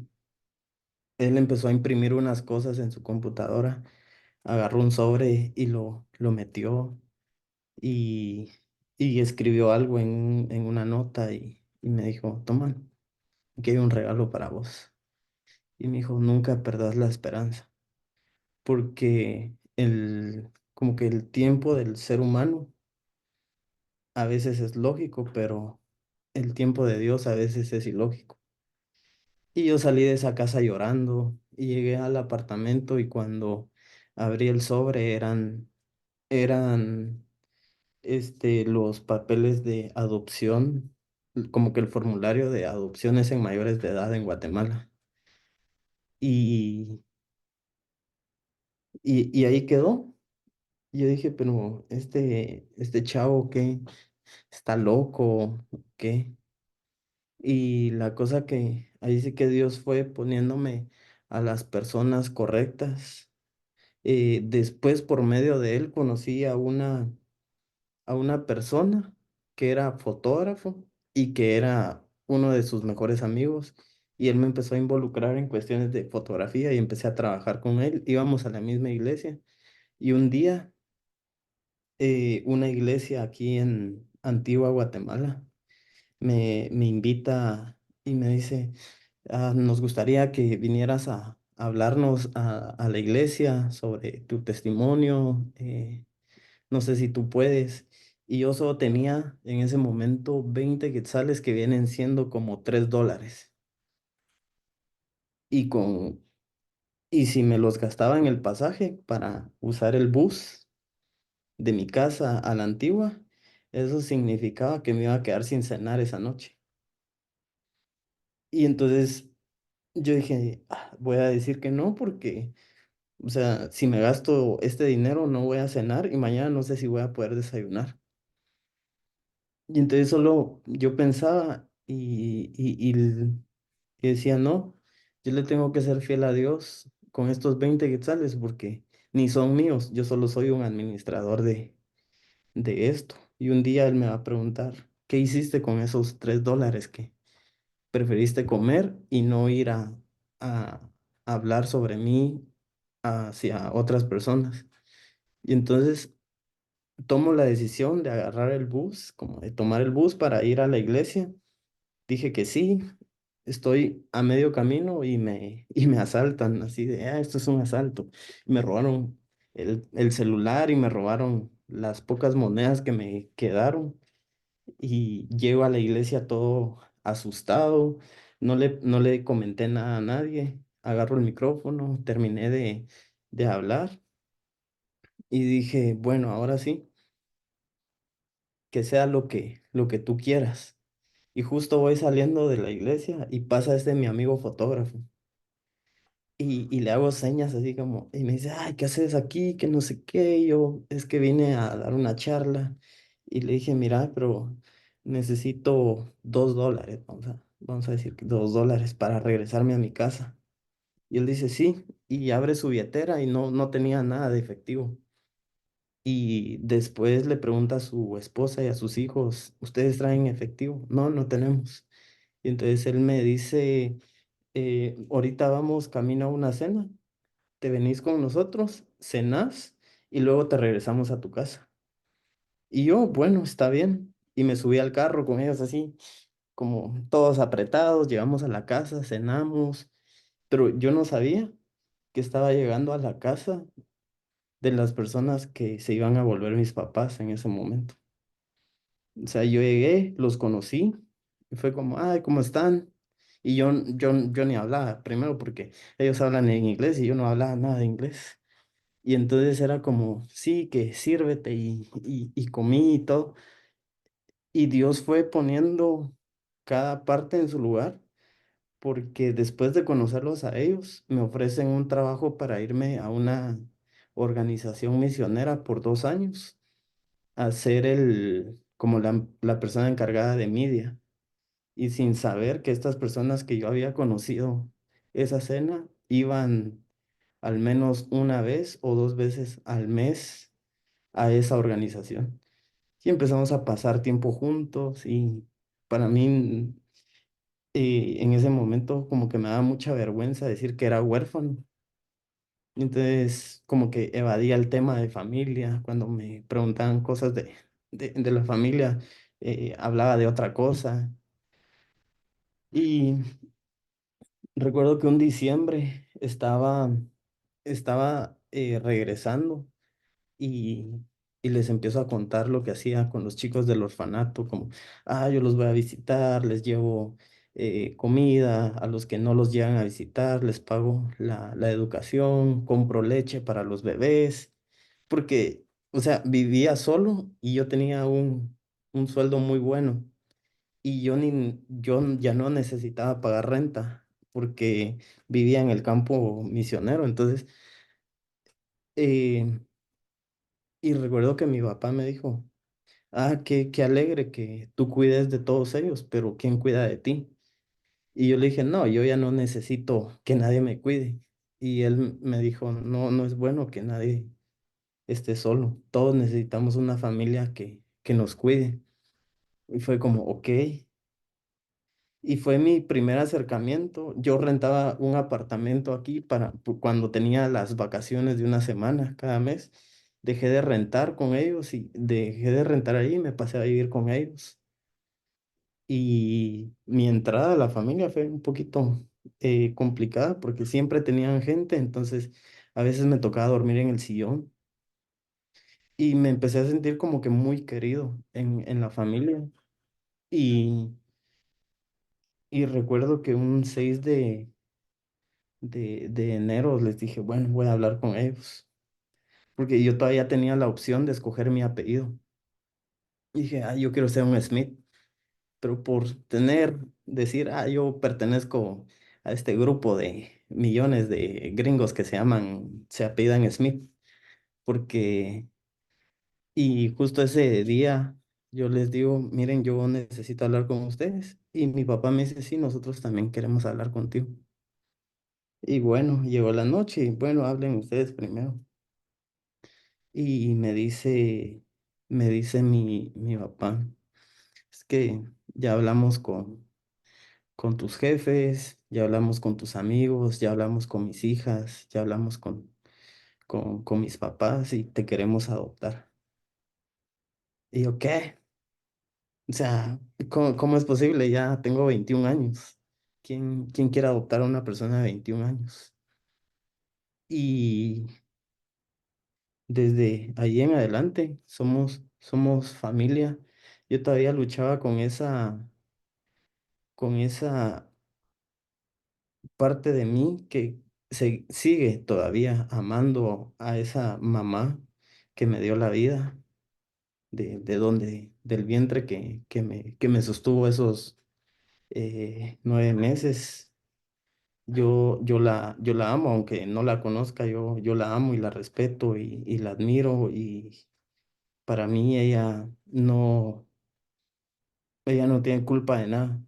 él empezó a imprimir unas cosas en su computadora, agarró un sobre y lo metió y, y escribió algo en una nota y me dijo, toma, aquí hay un regalo para vos. Y me dijo, nunca perdás la esperanza, porque como que el tiempo del ser humano a veces es lógico, pero el tiempo de Dios a veces es ilógico. Y yo salí de esa casa llorando y llegué al apartamento y cuando abrí el sobre eran los papeles de adopción, como que el formulario de adopciones en mayores de edad en Guatemala. Y, y ahí quedó. Y yo dije, pero este chavo, ¿qué? ¿Está loco? ¿Qué? Y la cosa que ahí sí que Dios fue poniéndome a las personas correctas. Después, por medio de él, conocí a una persona que era fotógrafo y que era uno de sus mejores amigos. Y él me empezó a involucrar en cuestiones de fotografía y empecé a trabajar con él. Íbamos a la misma iglesia y un día una iglesia aquí en Antigua, Guatemala, me invita y me dice, nos gustaría que vinieras a hablarnos a la iglesia sobre tu testimonio. No sé si tú puedes. Y yo solo tenía en ese momento 20 quetzales que vienen siendo como $3. Y y si me los gastaba en el pasaje para usar el bus de mi casa a la Antigua, eso significaba que me iba a quedar sin cenar esa noche. Y entonces yo dije, voy a decir que no porque, o sea, si me gasto este dinero no voy a cenar y mañana no sé si voy a poder desayunar. Y entonces solo yo pensaba y decía, no, yo le tengo que ser fiel a Dios con estos 20 quetzales porque ni son míos, yo solo soy un administrador de esto. Y un día él me va a preguntar, ¿qué hiciste con esos $3 que preferiste comer y no ir a hablar sobre mí hacia otras personas? Y entonces tomo la decisión de agarrar el bus, como de tomar el bus para ir a la iglesia. Dije que sí, estoy a medio camino y me asaltan, así de, esto es un asalto. Me robaron el celular y me robaron las pocas monedas que me quedaron. Y llego a la iglesia todo asustado, no le comenté nada a nadie. Agarro el micrófono, terminé de hablar y dije, bueno, ahora sí, que sea lo que tú quieras. Y justo voy saliendo de la iglesia y pasa este mi amigo fotógrafo. Y le hago señas así como, y me dice, ay, ¿qué haces aquí? Que no sé qué. Y yo, es que vine a dar una charla. Y le dije, mira, pero necesito $2, vamos a decir que $2 para regresarme a mi casa. Y él dice, sí, y abre su billetera y no tenía nada de efectivo. Y después le pregunta a su esposa y a sus hijos, ¿ustedes traen efectivo? No, no tenemos. Y entonces él me dice, ahorita vamos camino a una cena, te venís con nosotros, cenás y luego te regresamos a tu casa. Y yo, bueno, está bien. Y me subí al carro con ellos así, como todos apretados, llegamos a la casa, cenamos, pero yo no sabía que estaba llegando a la casa de las personas que se iban a volver mis papás en ese momento. O sea, yo llegué, los conocí, y fue como, ay, ¿cómo están? Y yo ni hablaba, primero porque ellos hablan en inglés y yo no hablaba nada de inglés. Y entonces era como, sí, que sírvete y comí y todo. Y Dios fue poniendo cada parte en su lugar, porque después de conocerlos a ellos, me ofrecen un trabajo para irme a una organización misionera por 2 años, a ser como la persona encargada de media. Y sin saber que estas personas que yo había conocido esa cena iban al menos una vez o 2 veces al mes a esa organización. Y empezamos a pasar tiempo juntos y para mí en ese momento como que me daba mucha vergüenza decir que era huérfano. Entonces como que evadía el tema de familia. Cuando me preguntaban cosas de la familia, hablaba de otra cosa. Y recuerdo que un diciembre estaba regresando y, y les empiezo a contar lo que hacía con los chicos del orfanato, como, yo los voy a visitar, les llevo comida, a los que no los llegan a visitar, les pago la educación, compro leche para los bebés, porque, o sea, vivía solo y yo tenía un sueldo muy bueno y yo ya no necesitaba pagar renta porque vivía en el campo misionero. Entonces, eh, y recuerdo que mi papá me dijo, qué alegre que tú cuides de todos ellos, pero ¿quién cuida de ti? Y yo le dije, no, yo ya no necesito que nadie me cuide. Y él me dijo, no, no es bueno que nadie esté solo. Todos necesitamos una familia que nos cuide. Y fue como, ok. Y fue mi primer acercamiento. Yo rentaba un apartamento aquí cuando tenía las vacaciones de una semana cada mes. Dejé de rentar con ellos y dejé de rentar ahí y me pasé a vivir con ellos. Y mi entrada a la familia fue un poquito complicada porque siempre tenían gente, entonces a veces me tocaba dormir en el sillón y me empecé a sentir como que muy querido en la familia. Y, y recuerdo que un 6 de enero les dije, bueno, voy a hablar con ellos, porque yo todavía tenía la opción de escoger mi apellido. Y dije, yo quiero ser un Smith, pero por decir, yo pertenezco a este grupo de millones de gringos que se apellidan Smith, porque, y justo ese día yo les digo, miren, yo necesito hablar con ustedes. Y mi papá me dice, sí, nosotros también queremos hablar contigo. Y bueno, llegó la noche y bueno, hablen ustedes primero. Y me dice mi papá, es que ya hablamos con tus jefes, ya hablamos con tus amigos, ya hablamos con mis hijas, ya hablamos con mis papás y te queremos adoptar. Y yo, ¿qué? O sea, ¿cómo es posible? Ya tengo 21 años. ¿Quién quiere adoptar a una persona de 21 años? Y desde ahí en adelante somos familia. Yo todavía luchaba con esa parte de mí que se sigue todavía amando a esa mamá que me dio la vida. de dónde, del vientre que me sostuvo esos 9 meses. Yo la amo, aunque no la conozca, yo la amo y la respeto y la admiro y para mí ella no tiene culpa de nada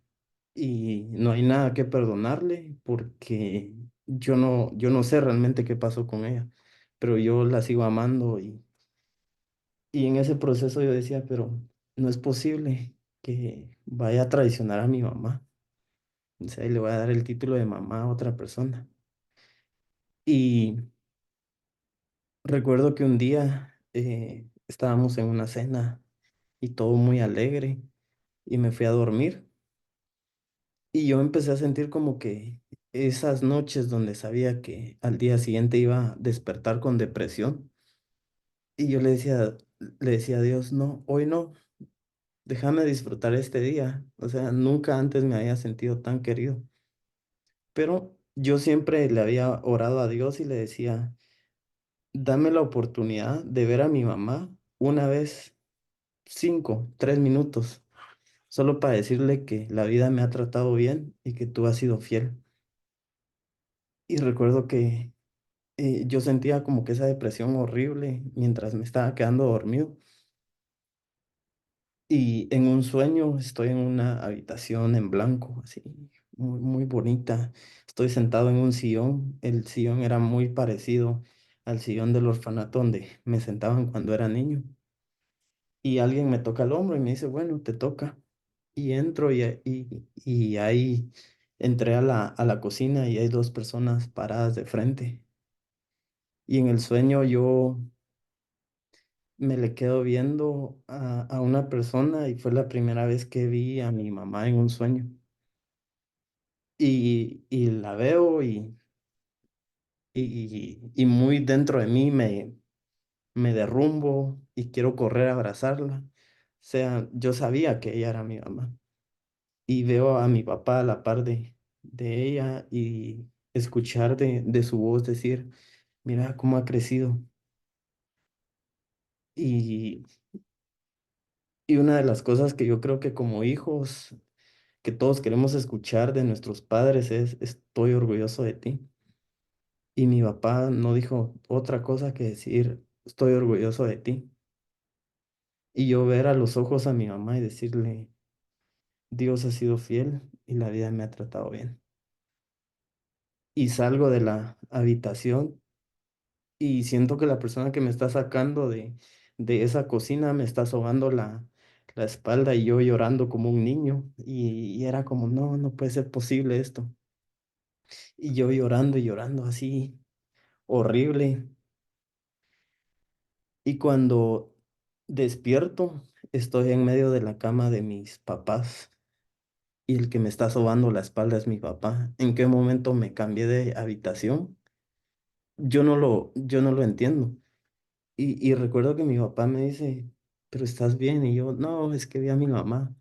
y no hay nada que perdonarle porque yo no sé realmente qué pasó con ella, pero yo la sigo amando y en ese proceso yo decía, pero no es posible que vaya a traicionar a mi mamá, o sea, y le voy a dar el título de mamá a otra persona. Y recuerdo que un día estábamos en una cena y todo muy alegre y me fui a dormir y yo empecé a sentir como que esas noches donde sabía que al día siguiente iba a despertar con depresión y yo le decía a Dios, no, hoy no, déjame disfrutar este día. O sea, nunca antes me había sentido tan querido, pero yo siempre le había orado a Dios y le decía, dame la oportunidad de ver a mi mamá una vez 5, 3 minutos, solo para decirle que la vida me ha tratado bien y que tú has sido fiel. Y recuerdo que yo sentía como que esa depresión horrible mientras me estaba quedando dormido. Y en un sueño estoy en una habitación en blanco, así, muy, muy bonita. Estoy sentado en un sillón. El sillón era muy parecido al sillón del orfanato donde me sentaban cuando era niño. Y alguien me toca el hombro y me dice, bueno, te toca. Y entro y ahí entré a a la cocina y hay dos personas paradas de frente. Y en el sueño yo me le quedo viendo a una persona y fue la primera vez que vi a mi mamá en un sueño. Y la veo y muy dentro de mí me derrumbo y quiero correr a abrazarla. O sea, yo sabía que ella era mi mamá. Y veo a mi papá a la par de ella y escuchar de su voz decir, mira cómo ha crecido. Y, y una de las cosas que yo creo que como hijos, que todos queremos escuchar de nuestros padres es, estoy orgulloso de ti. Y mi papá no dijo otra cosa que decir, estoy orgulloso de ti. Y yo ver a los ojos a mi mamá y decirle, Dios ha sido fiel y la vida me ha tratado bien. Y salgo de la habitación y siento que la persona que me está sacando de esa cocina me está sobando la espalda y yo llorando como un niño. Y era como, no, no puede ser posible esto. Y yo llorando y llorando así, horrible. Y cuando despierto, estoy en medio de la cama de mis papás y el que me está sobando la espalda es mi papá. ¿En qué momento me cambié de habitación? Yo no lo entiendo. Y recuerdo que mi papá me dice, pero estás bien. Y yo, no, es que vi a mi mamá.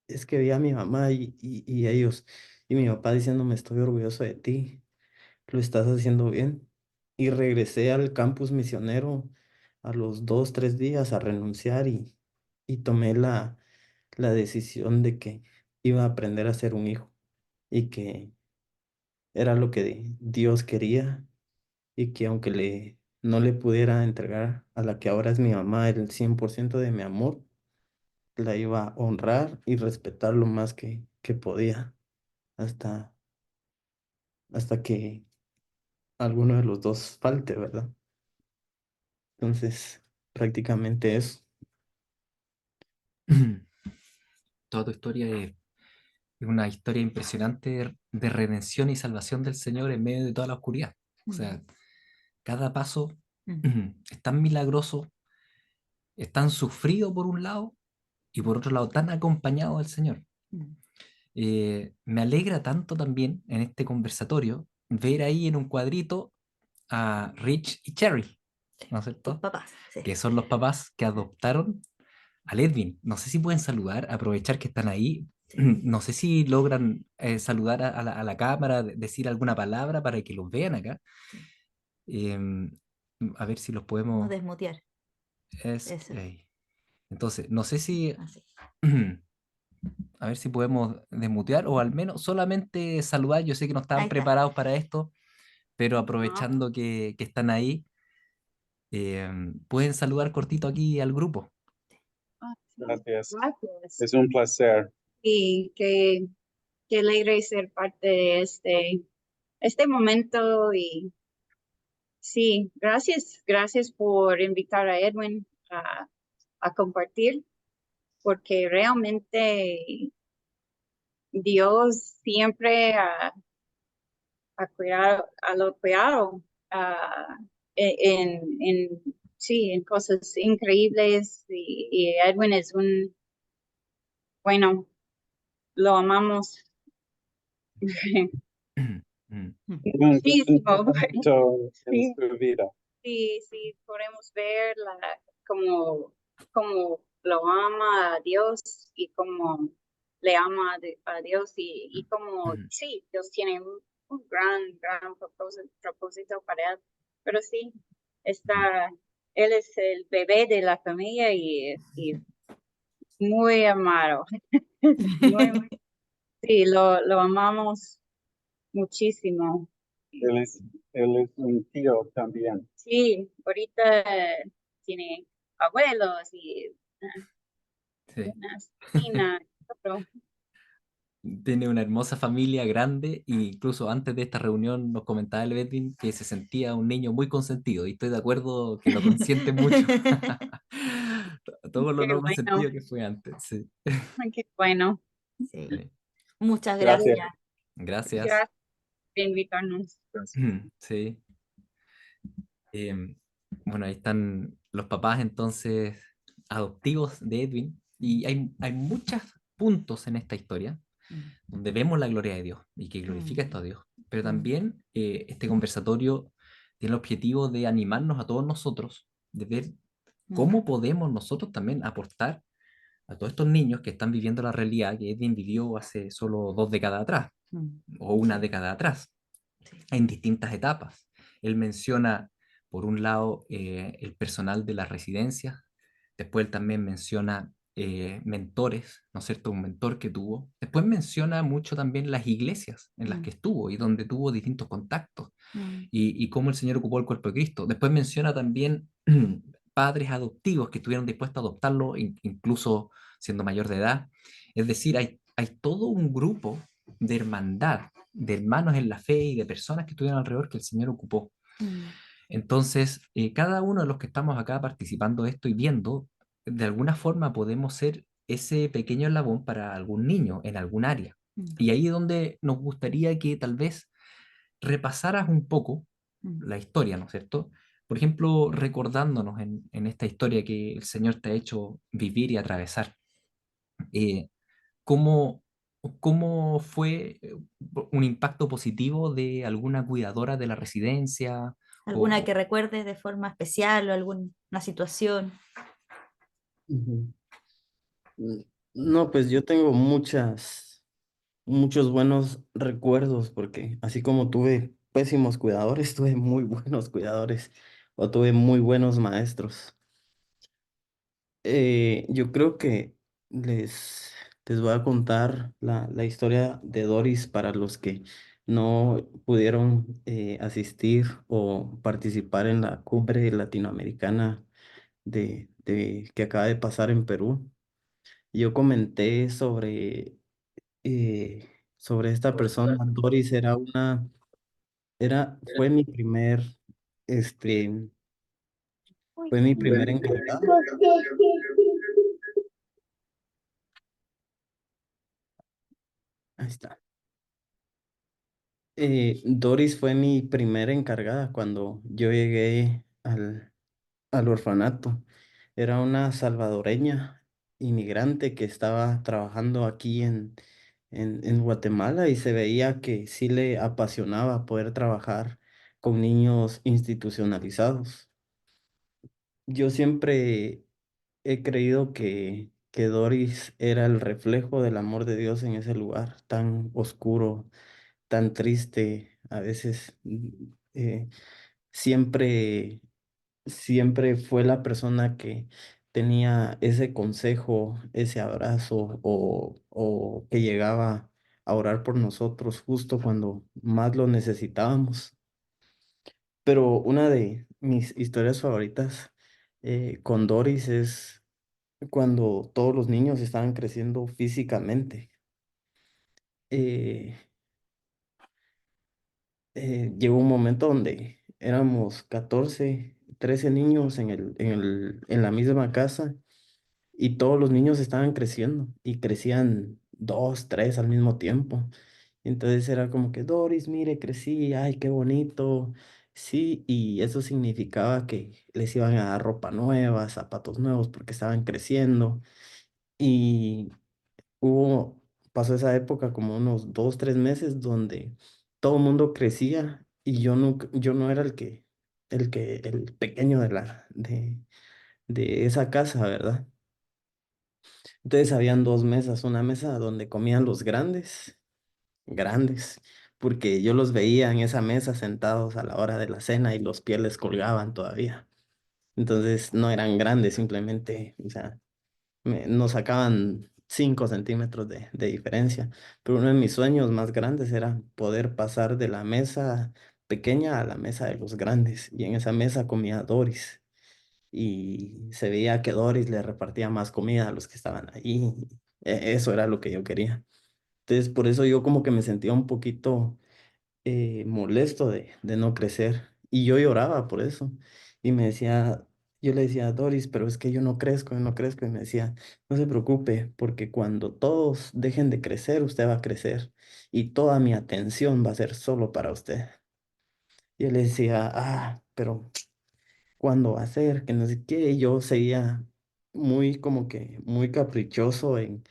Es que vi a mi mamá y ellos. Y mi papá diciéndome, estoy orgulloso de ti. Lo estás haciendo bien. Y regresé al campus misionero a los 2, 3 días a renunciar y tomé la decisión de que iba a aprender a ser un hijo y que era lo que Dios quería y que aunque no le pudiera entregar a la que ahora es mi mamá el 100% de mi amor, la iba a honrar y respetar lo más que podía hasta, hasta que alguno de los dos falte, ¿verdad? Entonces, prácticamente eso. Toda tu historia es una historia impresionante de redención y salvación del Señor en medio de toda la oscuridad. O sea, cada paso es tan milagroso, es tan sufrido por un lado y por otro lado tan acompañado del Señor. Me alegra tanto también en este conversatorio ver ahí en un cuadrito a Rich y Cherry, ¿no es Tus cierto? papás, sí. Que son los papás que adoptaron al Edwin. No sé si pueden saludar, aprovechar que están ahí. Sí. No sé si logran saludar a la cámara, decir alguna palabra para que los vean acá. Sí. Em, a ver si los Vamos a podemos... desmutear. Es, Eso. Entonces, no sé si, Así. a ver si podemos desmutear o al menos solamente saludar. Yo sé que no Ahí estaban está. preparados para esto, pero Ah, aprovechando que están ahí, pueden saludar cortito aquí al grupo. sí, Gracias. gracias. Es un placer. Y qué alegre ser parte de este momento. Y sí, gracias por invitar a Edwin a compartir, porque realmente Dios siempre ha cuidado, a lo cuidado ah, sí, en cosas increíbles. Y Edwin es bueno, lo amamos Mm, Un muchísimo. momento en Sí, su vida. sí, podemos ver como lo ama a Dios y como le ama a Dios y como, mm. sí, Dios tiene un gran propósito para él. Pero sí, él es el bebé de la familia y muy amado. Sí, lo amamos muchísimo. Él es, él es un tío también. Sí, ahorita tiene abuelos y Sí. una sobrina, otro. Tiene una hermosa familia grande e incluso antes de esta reunión nos comentaba el Edwin que se sentía un niño muy consentido y estoy de acuerdo que lo consiente mucho. Todo lo Qué no bueno, consentido que fue antes. Sí. qué bueno. Sí. Sí. Muchas Gracias. gracias. Gracias. Gracias por invitarnos. Sí. Em, bueno, ahí están los papás entonces adoptivos de Edwin y hay muchos puntos en esta historia Mm, donde vemos la gloria de Dios y que glorifica esto a Dios. Pero también este conversatorio tiene el objetivo de animarnos a todos nosotros, de ver mm, cómo podemos nosotros también aportar a todos estos niños que están viviendo la realidad que Edwin vivió hace solo 2 décadas atrás o una sí, década atrás, sí. en distintas etapas. Él menciona, por un lado, el personal de las residencias, después él también menciona mentores, ¿no es cierto? Un mentor que tuvo. Después menciona mucho también las iglesias en las Mm, que estuvo y donde tuvo distintos contactos mm, y cómo el Señor ocupó el cuerpo de Cristo. Después menciona también padres adoptivos que estuvieron dispuestos a adoptarlo, incluso siendo mayor de edad. Es decir, hay todo un grupo de hermandad, de hermanos en la fe y de personas que estuvieron alrededor que el Señor ocupó. mm, Entonces, cada uno de los que estamos acá participando de esto y viendo, de alguna forma podemos ser ese pequeño eslabón para algún niño en algún área. mm, Y ahí es donde nos gustaría que tal vez repasaras un poco mm. la historia, ¿no es cierto? Por ejemplo, recordándonos en esta historia que el Señor te ha hecho vivir y atravesar. eh, ¿cómo, cómo fue un impacto positivo de alguna cuidadora de la residencia? ¿Alguna O, que recuerdes de forma especial o alguna situación? Ujú. Mm, No, pues yo tengo muchos buenos recuerdos porque así como tuve pésimos cuidadores, tuve muy buenos cuidadores o tuve muy buenos maestros. Yo creo que les voy a contar la historia de Doris para los que no pudieron asistir o participar en la cumbre latinoamericana que acaba de pasar en Perú. Yo comenté sobre esta persona. Doris fue mi este, fue mi primer encargada. Ahí está. Doris fue mi primera encargada cuando yo llegué al orfanato. Era una salvadoreña inmigrante que estaba trabajando aquí en Guatemala y se veía que sí le apasionaba poder trabajar con niños institucionalizados. Yo siempre he creído que Doris era el reflejo del amor de Dios en ese lugar tan oscuro, tan triste, a veces siempre, siempre fue la persona tenía ese consejo, ese abrazo o que llegaba a orar por nosotros justo cuando más lo necesitábamos. Pero una de mis historias favoritas con Doris es cuando todos los niños estaban creciendo físicamente. Eh, Llegó un momento donde éramos 14 13 niños en la misma casa y todos los niños estaban creciendo y crecían dos, tres al mismo tiempo. Entonces era como que, Doris, mire, crecí, ay, qué bonito. Sí, y eso significaba que les iban a dar ropa nueva, zapatos nuevos porque estaban creciendo. Y hubo, pasó esa época como unos 2, 3 meses donde todo el mundo crecía y yo nunca, yo no era el pequeño de esa casa, ¿verdad? Entonces habían dos mesas, una mesa donde comían los grandes, porque yo los veía en esa mesa sentados a la hora de la cena y los pies les colgaban todavía. Entonces no eran grandes, simplemente, o sea, nos sacaban 5 centímetros de diferencia. Pero uno de mis sueños más grandes era poder pasar de la mesa pequeña a la mesa de los grandes. Y en esa mesa comía Doris. Y se veía que Doris le repartía más comida a los que estaban ahí. Eso era lo que yo quería. Entonces, por eso yo como que me sentía un poquito molesto de no crecer. Y yo lloraba por eso. Y me decía, yo le decía a Doris, pero es que yo no crezco, yo no crezco. Y me decía, no se preocupe, porque cuando todos dejen de crecer, usted va a crecer. Y toda mi atención va a ser solo para usted. Y él le decía, pero ¿cuándo va a ser? Que no sé qué. Y yo seguía muy como que muy caprichoso en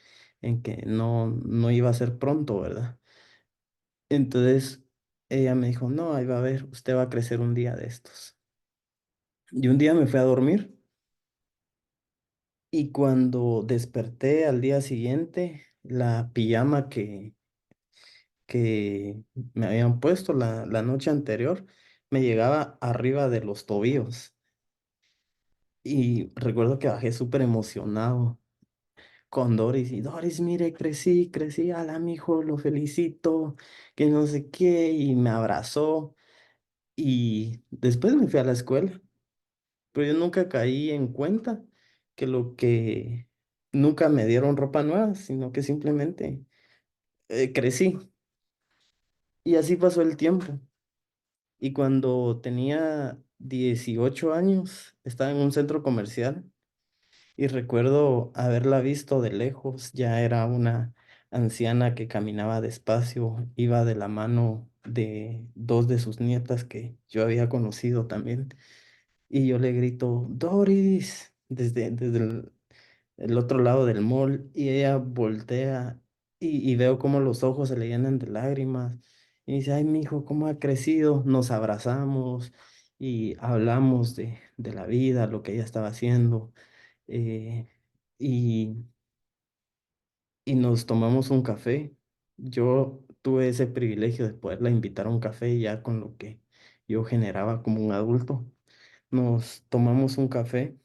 que no iba a ser pronto, ¿verdad? Entonces ella me dijo, no, ahí va a ver, usted va a crecer un día de estos. Y un día me fui a dormir y cuando desperté al día siguiente, la pijama que me habían puesto la noche anterior me llegaba arriba de los tobillos. Y recuerdo que bajé súper emocionado con Doris. Y Doris, mire, crecí, ala, mijo, lo felicito, que no sé qué. Y me abrazó. Y después me fui a la escuela. Pero yo nunca caí en cuenta que lo que nunca me dieron ropa nueva, sino que simplemente crecí. Y así pasó el tiempo. Y cuando tenía 18 años, estaba en un centro comercial y recuerdo haberla visto de lejos. Ya era una anciana que caminaba despacio, iba de la mano de dos de sus nietas que yo había conocido también. Y yo le grito, Doris, desde el otro lado del mall, y ella voltea y veo como los ojos se le llenan de lágrimas. Y dice, ay, mi hijo, ¿cómo ha crecido? Nos abrazamos y hablamos de la vida, lo que ella estaba haciendo. eh, y, y nos tomamos un café. Yo tuve ese privilegio de poderla invitar a un café ya con lo que yo generaba como un adulto. Nos tomamos un café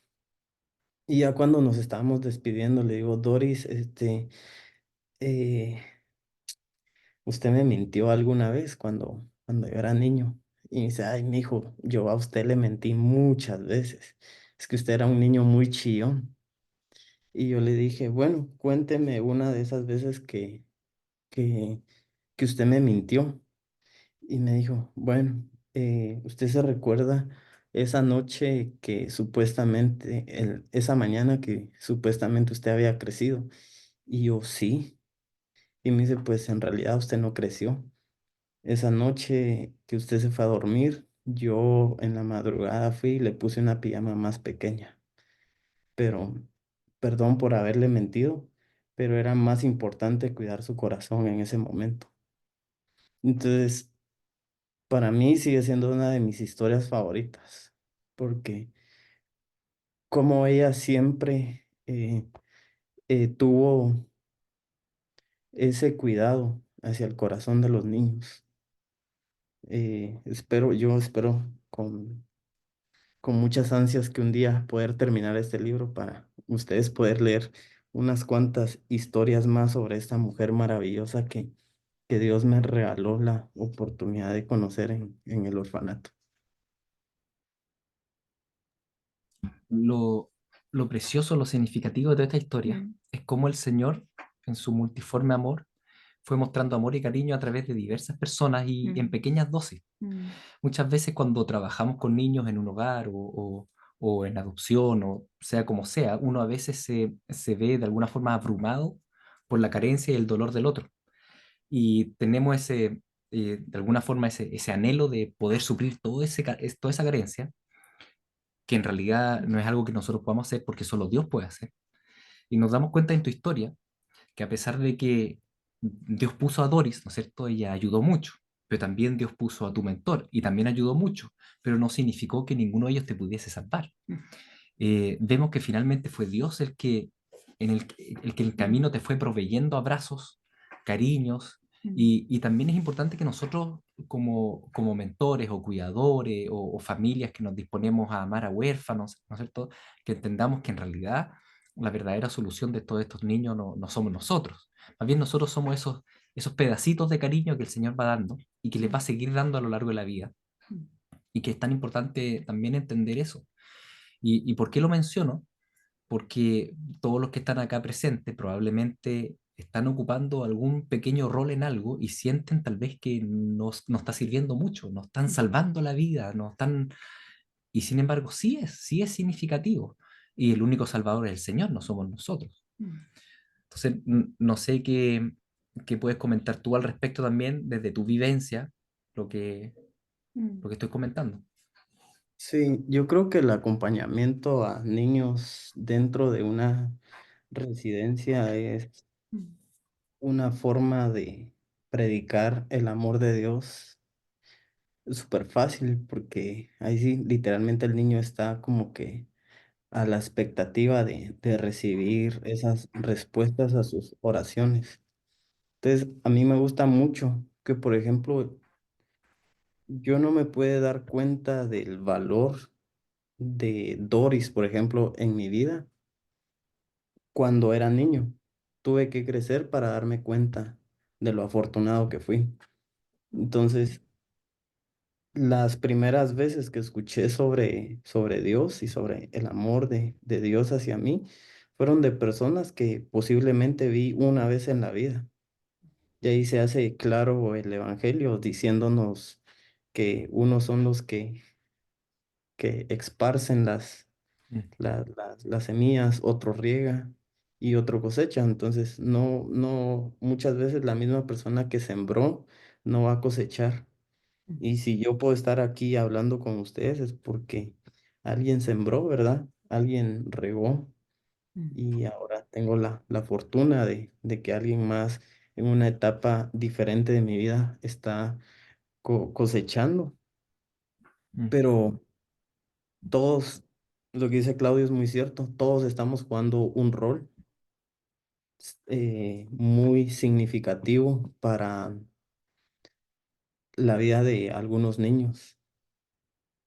y ya cuando nos estábamos despidiendo le digo, Doris, eh, ¿usted me mintió alguna vez cuando yo era niño? Y me dice, ay, mijo, yo a usted le mentí muchas veces. Es que usted era un niño muy chillón. Y yo le dije, bueno, cuénteme una de esas veces que, que usted me mintió. Y me dijo, bueno, ¿usted se recuerda esa noche que supuestamente, esa mañana que supuestamente usted había crecido? Y yo, sí. Y me dice, pues en realidad usted no creció. Esa noche que usted se fue a dormir, yo en la madrugada fui y le puse una pijama más pequeña. Pero, perdón por haberle mentido, pero era más importante cuidar su corazón en ese momento. Entonces, para mí sigue siendo una de mis historias favoritas, porque como ella siempre tuvo ese cuidado hacia el corazón de los niños. Yo espero con muchas ansias que un día poder terminar este libro para ustedes poder leer unas cuantas historias más sobre esta mujer maravillosa que Dios me regaló la oportunidad de conocer en el orfanato. Lo, lo precioso, lo significativo de toda esta historia Mm, es cómo el Señor, en su multiforme amor, fue mostrando amor y cariño a través de diversas personas y en mm, pequeñas dosis. mm, Muchas veces cuando trabajamos con niños en un hogar o en adopción, o sea como sea, uno a veces se ve de alguna forma abrumado por la carencia y el dolor del otro. Y tenemos de alguna forma ese anhelo de poder suplir toda esa carencia, que en realidad no es algo que nosotros podamos hacer porque solo Dios puede hacer. Y nos damos cuenta en tu historia que a pesar de que Dios puso a Doris, ¿no es cierto? Ella ayudó mucho, pero también Dios puso a tu mentor y también ayudó mucho, pero no significó que ninguno de ellos te pudiese salvar. Vemos que finalmente fue Dios el que en el camino te fue proveyendo abrazos, cariños, mm, y también es importante que nosotros como mentores o cuidadores o familias que nos disponemos a amar a huérfanos, ¿no es cierto? Que entendamos que en realidad la verdadera solución de todos estos niños no somos nosotros. Más bien nosotros somos esos pedacitos de cariño que el Señor va dando y que les va a seguir dando a lo largo de la vida. mm, Y que es tan importante también entender eso. ¿Y por qué lo menciono? Porque todos los que están acá presentes probablemente están ocupando algún pequeño rol en algo y sienten tal vez que no está sirviendo mucho, no están salvando la vida, no están... Y sin embargo, sí es significativo. Y el único salvador es el Señor, no somos nosotros. mm, Entonces, no sé qué puedes comentar tú al respecto también desde tu vivencia, lo que, mm, lo que estoy comentando. Sí, yo creo que el acompañamiento a niños dentro de una residencia es mm, una forma de predicar el amor de Dios súper fácil, porque ahí sí, literalmente el niño está como que a la expectativa de recibir esas respuestas a sus oraciones. Entonces, a mí me gusta mucho que, por ejemplo, yo no me puede dar cuenta del valor de Doris, por ejemplo, en mi vida cuando era niño. Tuve que crecer para darme cuenta de lo afortunado que fui. Entonces, las primeras veces que escuché sobre Dios y sobre el amor de Dios hacia mí, fueron de personas que posiblemente vi una vez en la vida. Y ahí se hace claro el Evangelio diciéndonos que unos son los que esparcen Mm, las semillas, otro riega y otro cosecha. Entonces, muchas veces la misma persona que sembró no va a cosechar. mm, Y si yo puedo estar aquí hablando con ustedes es porque alguien sembró, ¿verdad? Alguien regó mm, y ahora tengo la fortuna de que alguien más en una etapa diferente de mi vida está cosechando. mm, Pero todos, lo que dice Claudio es muy cierto, todos estamos jugando un rol muy significativo para la vida de algunos niños,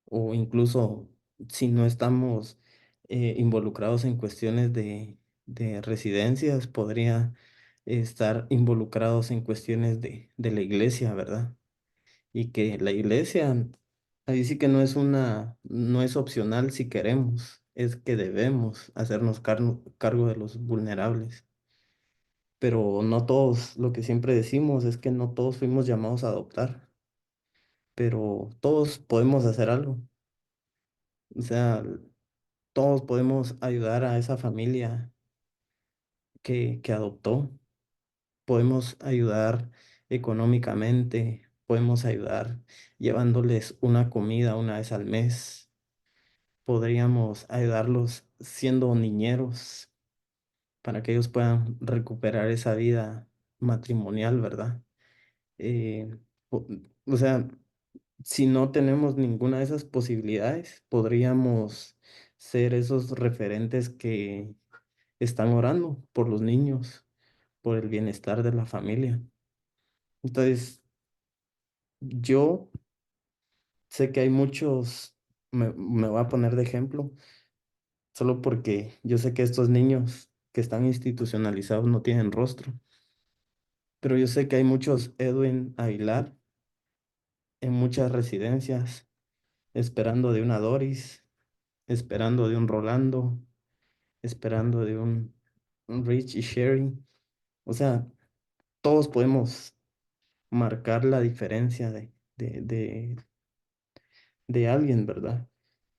o incluso si no estamos involucrados en cuestiones de residencias, podría estar involucrados en cuestiones de la iglesia, ¿verdad? Y que la iglesia, ahí sí que no es opcional si queremos, es que debemos hacernos cargo de los vulnerables. Pero no todos, lo que siempre decimos es que no todos fuimos llamados a adoptar, pero todos podemos hacer algo. O sea, todos podemos ayudar a esa familia que adoptó, podemos ayudar económicamente, podemos ayudar llevándoles una comida una vez al mes, podríamos ayudarlos siendo niñeros para que ellos puedan recuperar esa vida matrimonial, ¿verdad? Eh, po- o sea, si no tenemos ninguna de esas posibilidades, podríamos ser esos referentes que están orando por los niños, por el bienestar de la familia. Entonces, yo sé que hay muchos me voy a poner de ejemplo, solo porque yo sé que estos niños que están institucionalizados no tienen rostro, pero yo sé que hay muchos Edwin Aguilar en muchas residencias, esperando de una Doris, esperando de un Rolando, esperando de un Rich y Sherry. O sea, todos podemos marcar la diferencia de alguien, ¿verdad?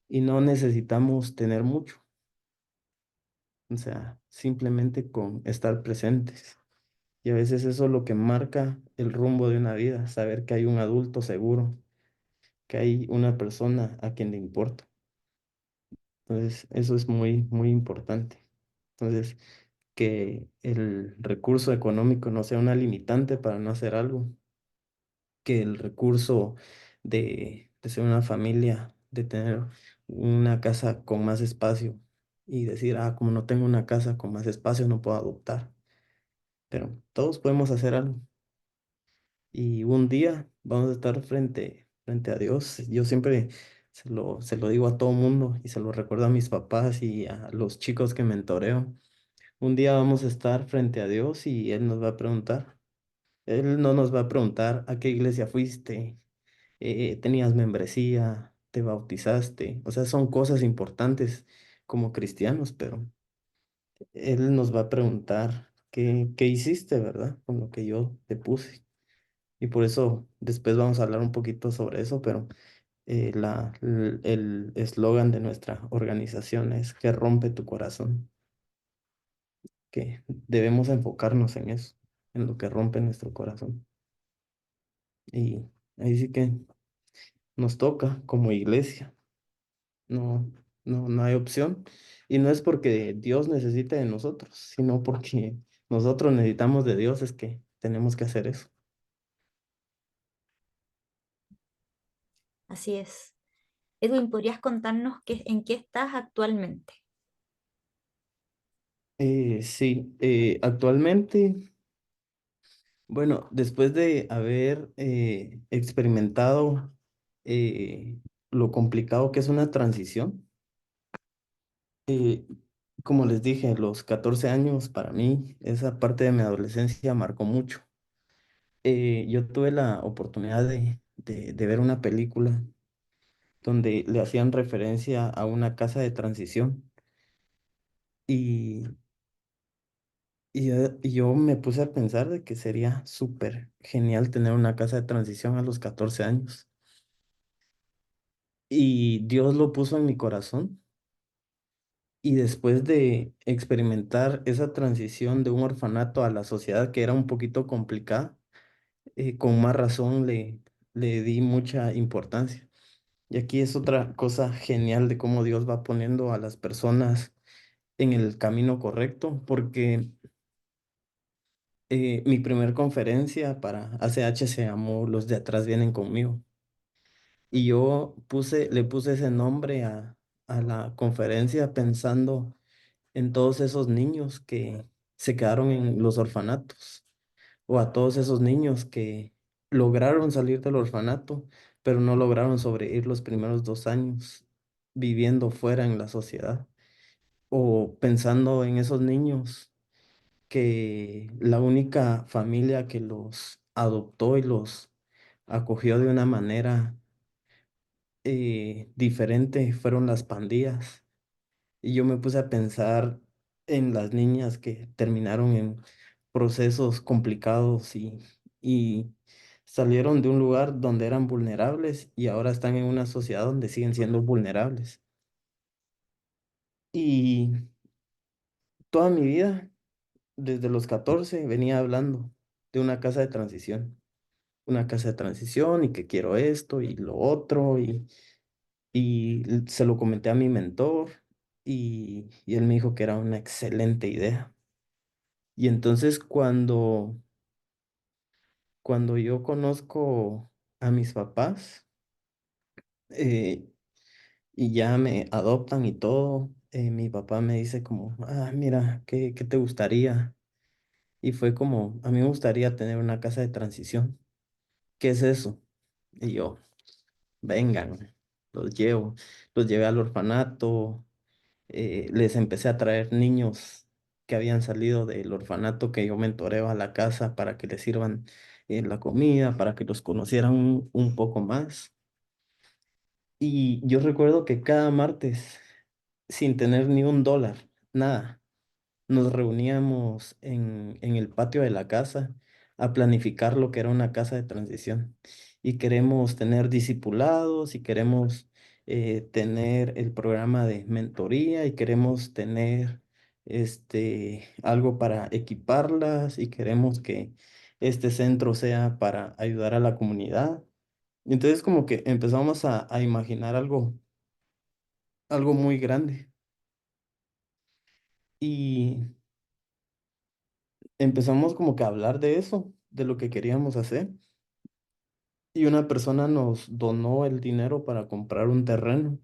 Y no necesitamos tener mucho, o sea, simplemente con estar presentes. Y a veces eso es lo que marca el rumbo de una vida, saber que hay un adulto seguro, que hay una persona a quien le importa. Entonces, eso es muy, muy importante. Entonces, que el recurso económico no sea una limitante para no hacer algo, que el recurso de ser una familia, de tener una casa con más espacio y decir, ah, como no tengo una casa con más espacio, no puedo adoptar. Pero todos podemos hacer algo. Y un día vamos a estar frente a Dios. Yo siempre se lo digo a todo mundo y se lo recuerdo a mis papás y a los chicos que mentoreo. Un día vamos a estar frente a Dios y Él nos va a preguntar. Él no nos va a preguntar a qué iglesia fuiste, tenías membresía, te bautizaste. O sea, son cosas importantes como cristianos, pero Él nos va a preguntar qué hiciste, ¿verdad? Con lo que yo te puse. Y por eso después vamos a hablar un poquito sobre eso, pero el eslogan de nuestra organización es que rompe tu corazón, que debemos enfocarnos en eso, en lo que rompe nuestro corazón. Y ahí sí que nos toca como iglesia, no, no hay opción. Y no es porque Dios necesite de nosotros, sino porque nosotros necesitamos de Dios, es que tenemos que hacer eso. Así es. Edwin, ¿podrías contarnos en qué estás actualmente? Sí, actualmente, bueno, después de haber experimentado eh, lo complicado que es una transición, eh, como les dije, los 14 años para mí, esa parte de mi adolescencia marcó mucho. Yo tuve la oportunidad de ver una película donde le hacían referencia a una casa de transición y, y yo me puse a pensar de que sería súper genial tener una casa de transición a los 14 años. Y Dios lo puso en mi corazón. Y después de experimentar esa transición de un orfanato a la sociedad que era un poquito complicada, con más razón le di mucha importancia. Y aquí es otra cosa genial de cómo Dios va poniendo a las personas en el camino correcto, porque mi primer conferencia para ACH se llamó Los de atrás vienen conmigo. Y yo le puse ese nombre a la conferencia pensando en todos esos niños que se quedaron en los orfanatos o a todos esos niños que lograron salir del orfanato, pero no lograron sobrevivir los primeros 2 años viviendo fuera en la sociedad. O pensando en esos niños que la única familia que los adoptó y los acogió de una manera diferente fueron las pandillas. Y yo me puse a pensar en las niñas que terminaron en procesos complicados y salieron de un lugar donde eran vulnerables y ahora están en una sociedad donde siguen siendo vulnerables. Y toda mi vida, desde los 14 venía hablando de una casa de transición y que quiero esto y lo otro y se lo comenté a mi mentor y él me dijo que era una excelente idea. Y entonces cuando yo conozco a mis papás eh, y ya me adoptan y todo, mi papá me dice como, ah, mira, ¿qué te gustaría? Y fue como, a mí me gustaría tener una casa de transición. ¿Qué es eso? Y yo, vengan, los llevé al orfanato, les empecé a traer niños que habían salido del orfanato que yo mentoreo a la casa para que les sirvan la comida, para que los conocieran un poco más. Y yo recuerdo que cada martes, sin tener ni un dólar, nada, nos reuníamos en el patio de la casa a planificar lo que era una casa de transición. Y queremos tener discipulados y queremos tener el programa de mentoría y queremos tener algo para equiparlas y queremos que este centro sea para ayudar a la comunidad. Y entonces como que empezamos a imaginar algo muy grande. Y empezamos como que a hablar de eso, de lo que queríamos hacer. Y una persona nos donó el dinero para comprar un terreno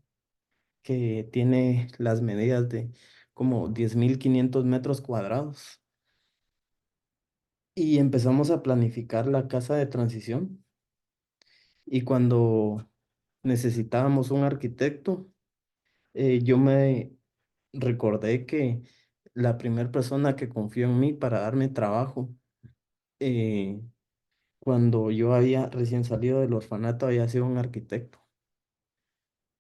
que tiene las medidas de como 10.500 metros cuadrados. Y empezamos a planificar la casa de transición. Y cuando necesitábamos un arquitecto, yo me recordé que la primera persona que confió en mí para darme trabajo, eh, cuando yo había recién salido del orfanato, había sido un arquitecto.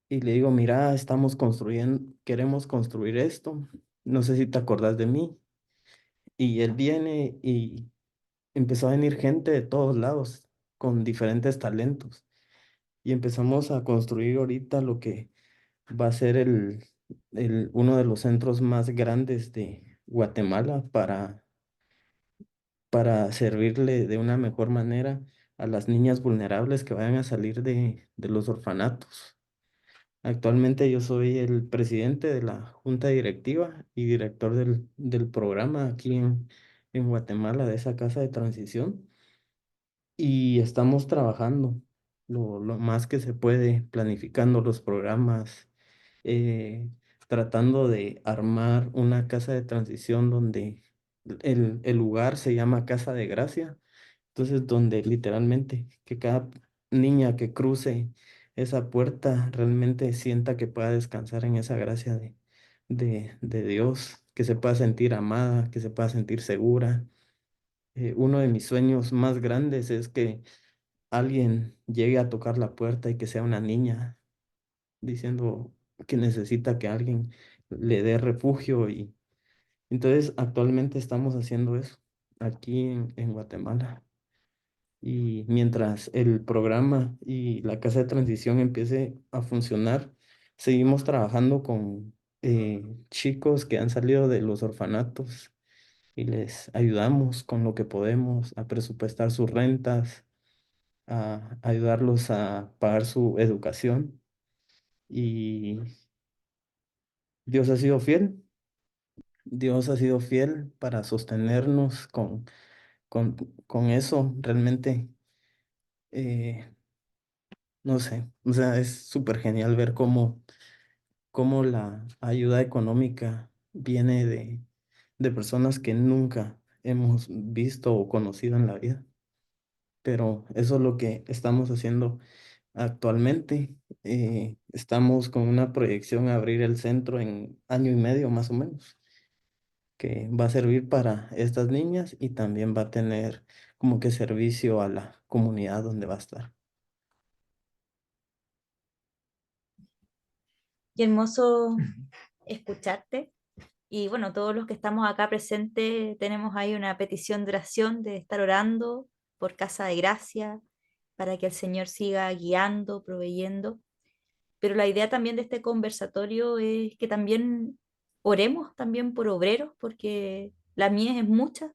Y le digo, mira, estamos construyendo, queremos construir esto, no sé si te acordás de mí. Y él viene y empezó a venir gente de todos lados con diferentes talentos. Y empezamos a construir ahorita lo que va a ser uno de los centros más grandes de Guatemala para servirle de una mejor manera a las niñas vulnerables que vayan a salir de los orfanatos. Actualmente yo soy el presidente de la junta directiva y director del programa aquí en Guatemala de esa casa de transición y estamos trabajando lo más que se puede, planificando los programas, eh, tratando de armar una casa de transición donde el lugar se llama Casa de Gracia. Entonces, donde literalmente que cada niña que cruce esa puerta realmente sienta que pueda descansar en esa gracia de Dios, que se pueda sentir amada, que se pueda sentir segura. Uno de mis sueños más grandes es que alguien llegue a tocar la puerta y que sea una niña diciendo que necesita que alguien le dé refugio. Y entonces actualmente estamos haciendo eso aquí en Guatemala. Y mientras el programa y la casa de transición empiece a funcionar, seguimos trabajando con chicos que han salido de los orfanatos y les ayudamos con lo que podemos a presupuestar sus rentas, a ayudarlos a pagar su educación. Y Dios ha sido fiel, Dios ha sido fiel para sostenernos con, con eso. Realmente, eh, no sé, o sea, es súper genial ver cómo la ayuda económica viene de personas que nunca hemos visto o conocido en la vida. Pero eso es lo que estamos haciendo actualmente. Estamos con una proyección a abrir el centro en año y medio más o menos, que va a servir para estas niñas y también va a tener como que servicio a la comunidad donde va a estar. Qué hermoso escucharte. Y bueno, todos los que estamos acá presentes tenemos ahí una petición de oración de estar orando por Casa de Gracia, para que el Señor siga guiando, proveyendo. Pero la idea también de este conversatorio es que también oremos también por obreros, porque la mies es mucha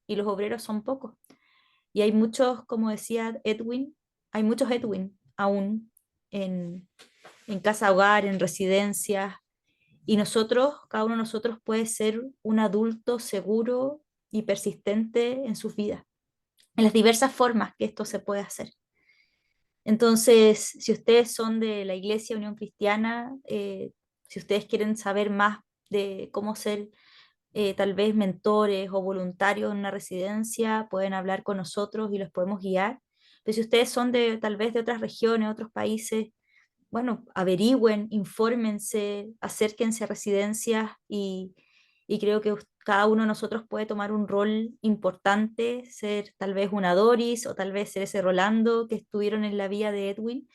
y los obreros son pocos. Y hay muchos, como decía Edwin, hay muchos Edwin aún en casa hogar, en residencias, y nosotros, cada uno de nosotros puede ser un adulto seguro y persistente en sus vidas, en las diversas formas que esto se puede hacer. Entonces, si ustedes son de la Iglesia Unión Cristiana, si ustedes quieren saber más de cómo ser tal vez mentores o voluntarios en una residencia, pueden hablar con nosotros y los podemos guiar. Pero si ustedes son de tal vez de otras regiones, otros países, bueno, averigüen, infórmense, acérquense a residencias y creo que cada uno de nosotros puede tomar un rol importante, ser tal vez una Doris o tal vez ser ese Rolando que estuvieron en la vida de Edwin.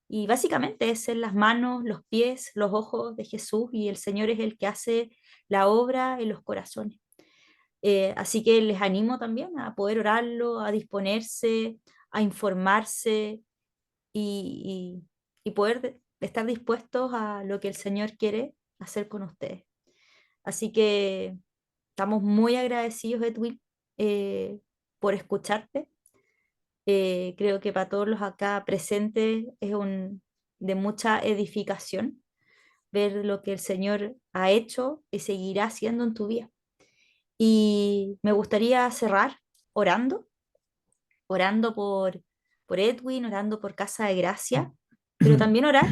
Y básicamente es ser las manos, los pies, los ojos de Jesús y el Señor es el que hace la obra en los corazones. Así que les animo también a poder orarlo, a disponerse, a informarse y poder estar dispuestos a lo que el Señor quiere hacer con ustedes. Así que estamos muy agradecidos, Edwin, por escucharte. Creo que para todos los acá presentes es de mucha edificación ver lo que el Señor ha hecho y seguirá haciendo en tu vida. Y me gustaría cerrar orando, orando por Edwin, orando por Casa de Gracia, pero también orar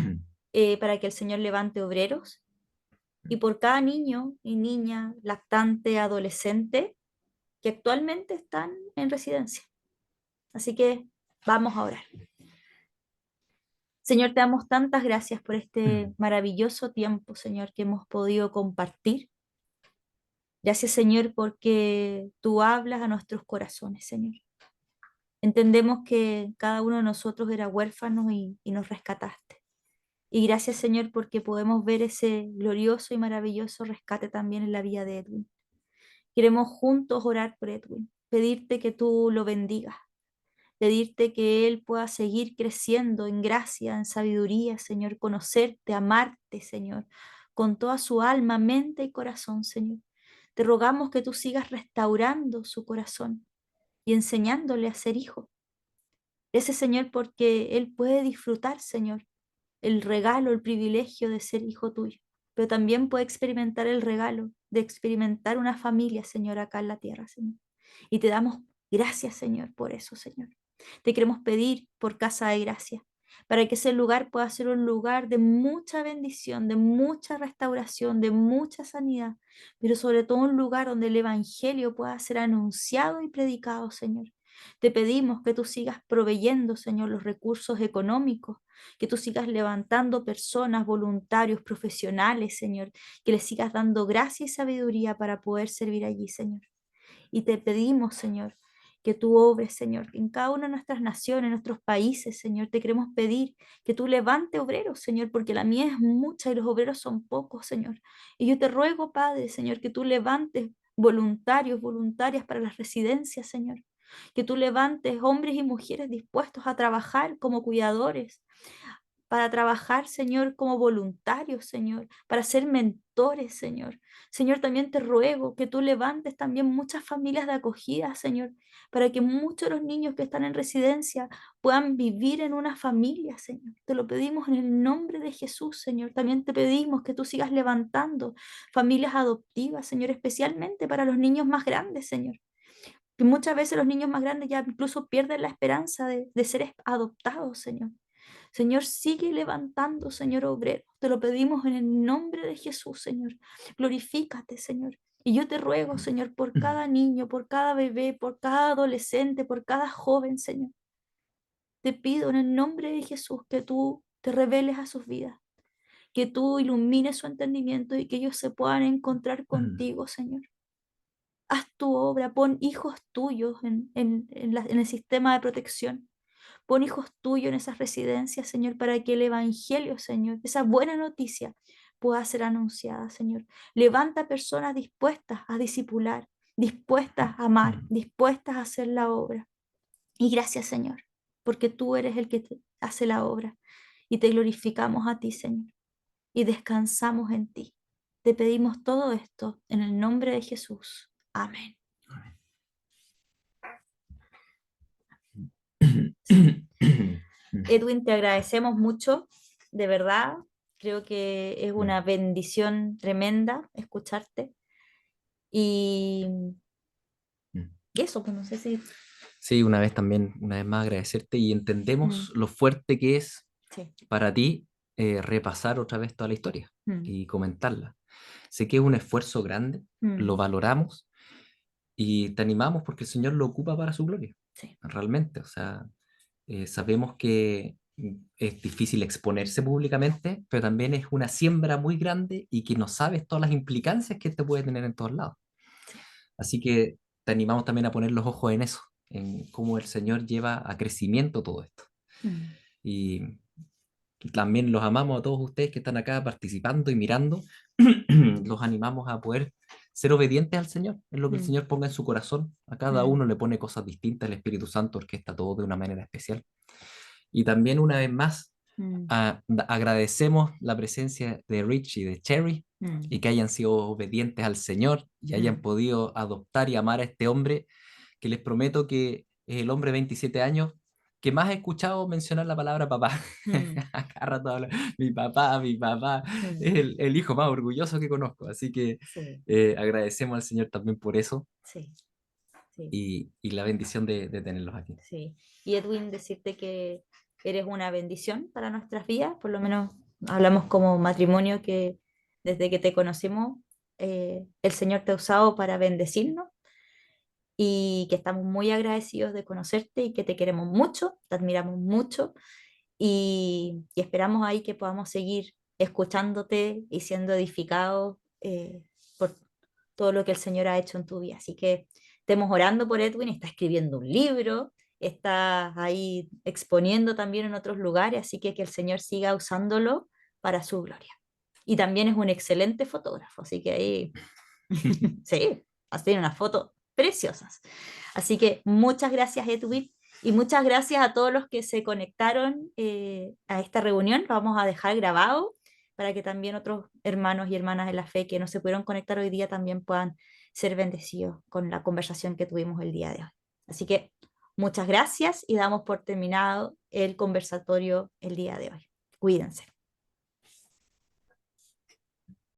para que el Señor levante obreros y por cada niño y niña, lactante, adolescente que actualmente están en residencia. Así que vamos a orar. Señor, te damos tantas gracias por este maravilloso tiempo, Señor, que hemos podido compartir. Gracias, Señor, porque tú hablas a nuestros corazones, Señor. Entendemos que cada uno de nosotros era huérfano y nos rescataste. Y gracias, Señor, porque podemos ver ese glorioso y maravilloso rescate también en la vida de Edwin. Queremos juntos orar por Edwin, pedirte que tú lo bendigas, pedirte que él pueda seguir creciendo en gracia, en sabiduría, Señor, conocerte, amarte, Señor, con toda su alma, mente y corazón, Señor. Te rogamos que tú sigas restaurando su corazón y enseñándole a ser hijo. Ese Señor, porque él puede disfrutar, Señor, el regalo, el privilegio de ser hijo tuyo, pero también puede experimentar el regalo de experimentar una familia, Señor, acá en la tierra, Señor. Y te damos gracias, Señor, por eso, Señor. Te queremos pedir por Casa de Gracia, para que ese lugar pueda ser un lugar de mucha bendición, de mucha restauración, de mucha sanidad, pero sobre todo un lugar donde el Evangelio pueda ser anunciado y predicado, Señor. Te pedimos que tú sigas proveyendo, Señor, los recursos económicos, que tú sigas levantando personas, voluntarios, profesionales, Señor, que les sigas dando gracia y sabiduría para poder servir allí, Señor. Y te pedimos, Señor, que tú obres, Señor, en cada una de nuestras naciones, en nuestros países, Señor. Te queremos pedir que tú levante obreros, Señor, porque la mía es mucha y los obreros son pocos, Señor. Y yo te ruego, Padre, Señor, que tú levantes voluntarios, voluntarias para las residencias, Señor. Que tú levantes hombres y mujeres dispuestos a trabajar como cuidadores, para trabajar, Señor, como voluntarios, Señor, para ser mentores, Señor. Señor, también te ruego que tú levantes también muchas familias de acogida, Señor, para que muchos de los niños que están en residencia puedan vivir en una familia, Señor. Te lo pedimos en el nombre de Jesús, Señor. También te pedimos que tú sigas levantando familias adoptivas, Señor, especialmente para los niños más grandes, Señor. Que muchas veces los niños más grandes ya incluso pierden la esperanza de ser adoptados, Señor. Señor, sigue levantando, Señor obrero. Te lo pedimos en el nombre de Jesús, Señor. Glorifícate, Señor. Y yo te ruego, Señor, por cada niño, por cada bebé, por cada adolescente, por cada joven, Señor. Te pido en el nombre de Jesús que tú te reveles a sus vidas, que tú ilumines su entendimiento y que ellos se puedan encontrar contigo, Señor. Haz tu obra, pon hijos tuyos en el sistema de protección. Pon hijos tuyos en esas residencias, Señor, para que el Evangelio, Señor, esa buena noticia pueda ser anunciada, Señor. Levanta personas dispuestas a discipular, dispuestas a amar, dispuestas a hacer la obra. Y gracias, Señor, porque tú eres el que hace la obra. Y te glorificamos a ti, Señor, y descansamos en ti. Te pedimos todo esto en el nombre de Jesús. Amén. Edwin, te agradecemos mucho, de verdad. Creo que es una bendición tremenda escucharte. Y eso, pues no sé si... Sí, una vez más agradecerte y entendemos lo fuerte que es Sí. para ti repasar otra vez toda la historia Mm. y comentarla. Sé que es un esfuerzo grande, lo valoramos y te animamos porque el Señor lo ocupa para su gloria, Sí. realmente. O sea, sabemos que es difícil exponerse públicamente, pero también es una siembra muy grande y que no sabes todas las implicancias que te puede tener en todos lados. Así que te animamos también a poner los ojos en eso, en cómo el Señor lleva a crecimiento todo esto. Y también los amamos a todos ustedes que están acá participando y mirando. Los animamos a poder ser obedientes al Señor, en lo que el Señor ponga en su corazón. A cada uno le pone cosas distintas, el Espíritu Santo orquesta todo de una manera especial. Y también una vez más, agradecemos la presencia de Rich y de Cherry y que hayan sido obedientes al Señor y hayan podido adoptar y amar a este hombre que les prometo que es el hombre de 27 años que más he escuchado mencionar la palabra papá. A cada rato habla, mi papá, es el hijo más orgulloso que conozco. Así que Sí, agradecemos al Señor también por eso sí, sí. y la bendición de tenerlos aquí. Sí. Y Edwin, decirte que eres una bendición para nuestras vidas, por lo menos hablamos como matrimonio que desde que te conocemos, el Señor te ha usado para bendecirnos y que estamos muy agradecidos de conocerte y que te queremos mucho, te admiramos mucho y esperamos ahí que podamos seguir escuchándote y siendo edificados por todo lo que el Señor ha hecho en tu vida. Así que estemos orando por Edwin, está escribiendo un libro, está ahí exponiendo también en otros lugares, así que el Señor siga usándolo para su gloria. Y también es un excelente fotógrafo, así que ahí, sí, tiene unas fotos preciosas. Así que muchas gracias, Edwin, y muchas gracias a todos los que se conectaron a esta reunión. Lo vamos a dejar grabado para que también otros hermanos y hermanas de la fe que no se pudieron conectar hoy día también puedan ser bendecidos con la conversación que tuvimos el día de hoy. Así que muchas gracias y damos por terminado el conversatorio el día de hoy. Cuídense.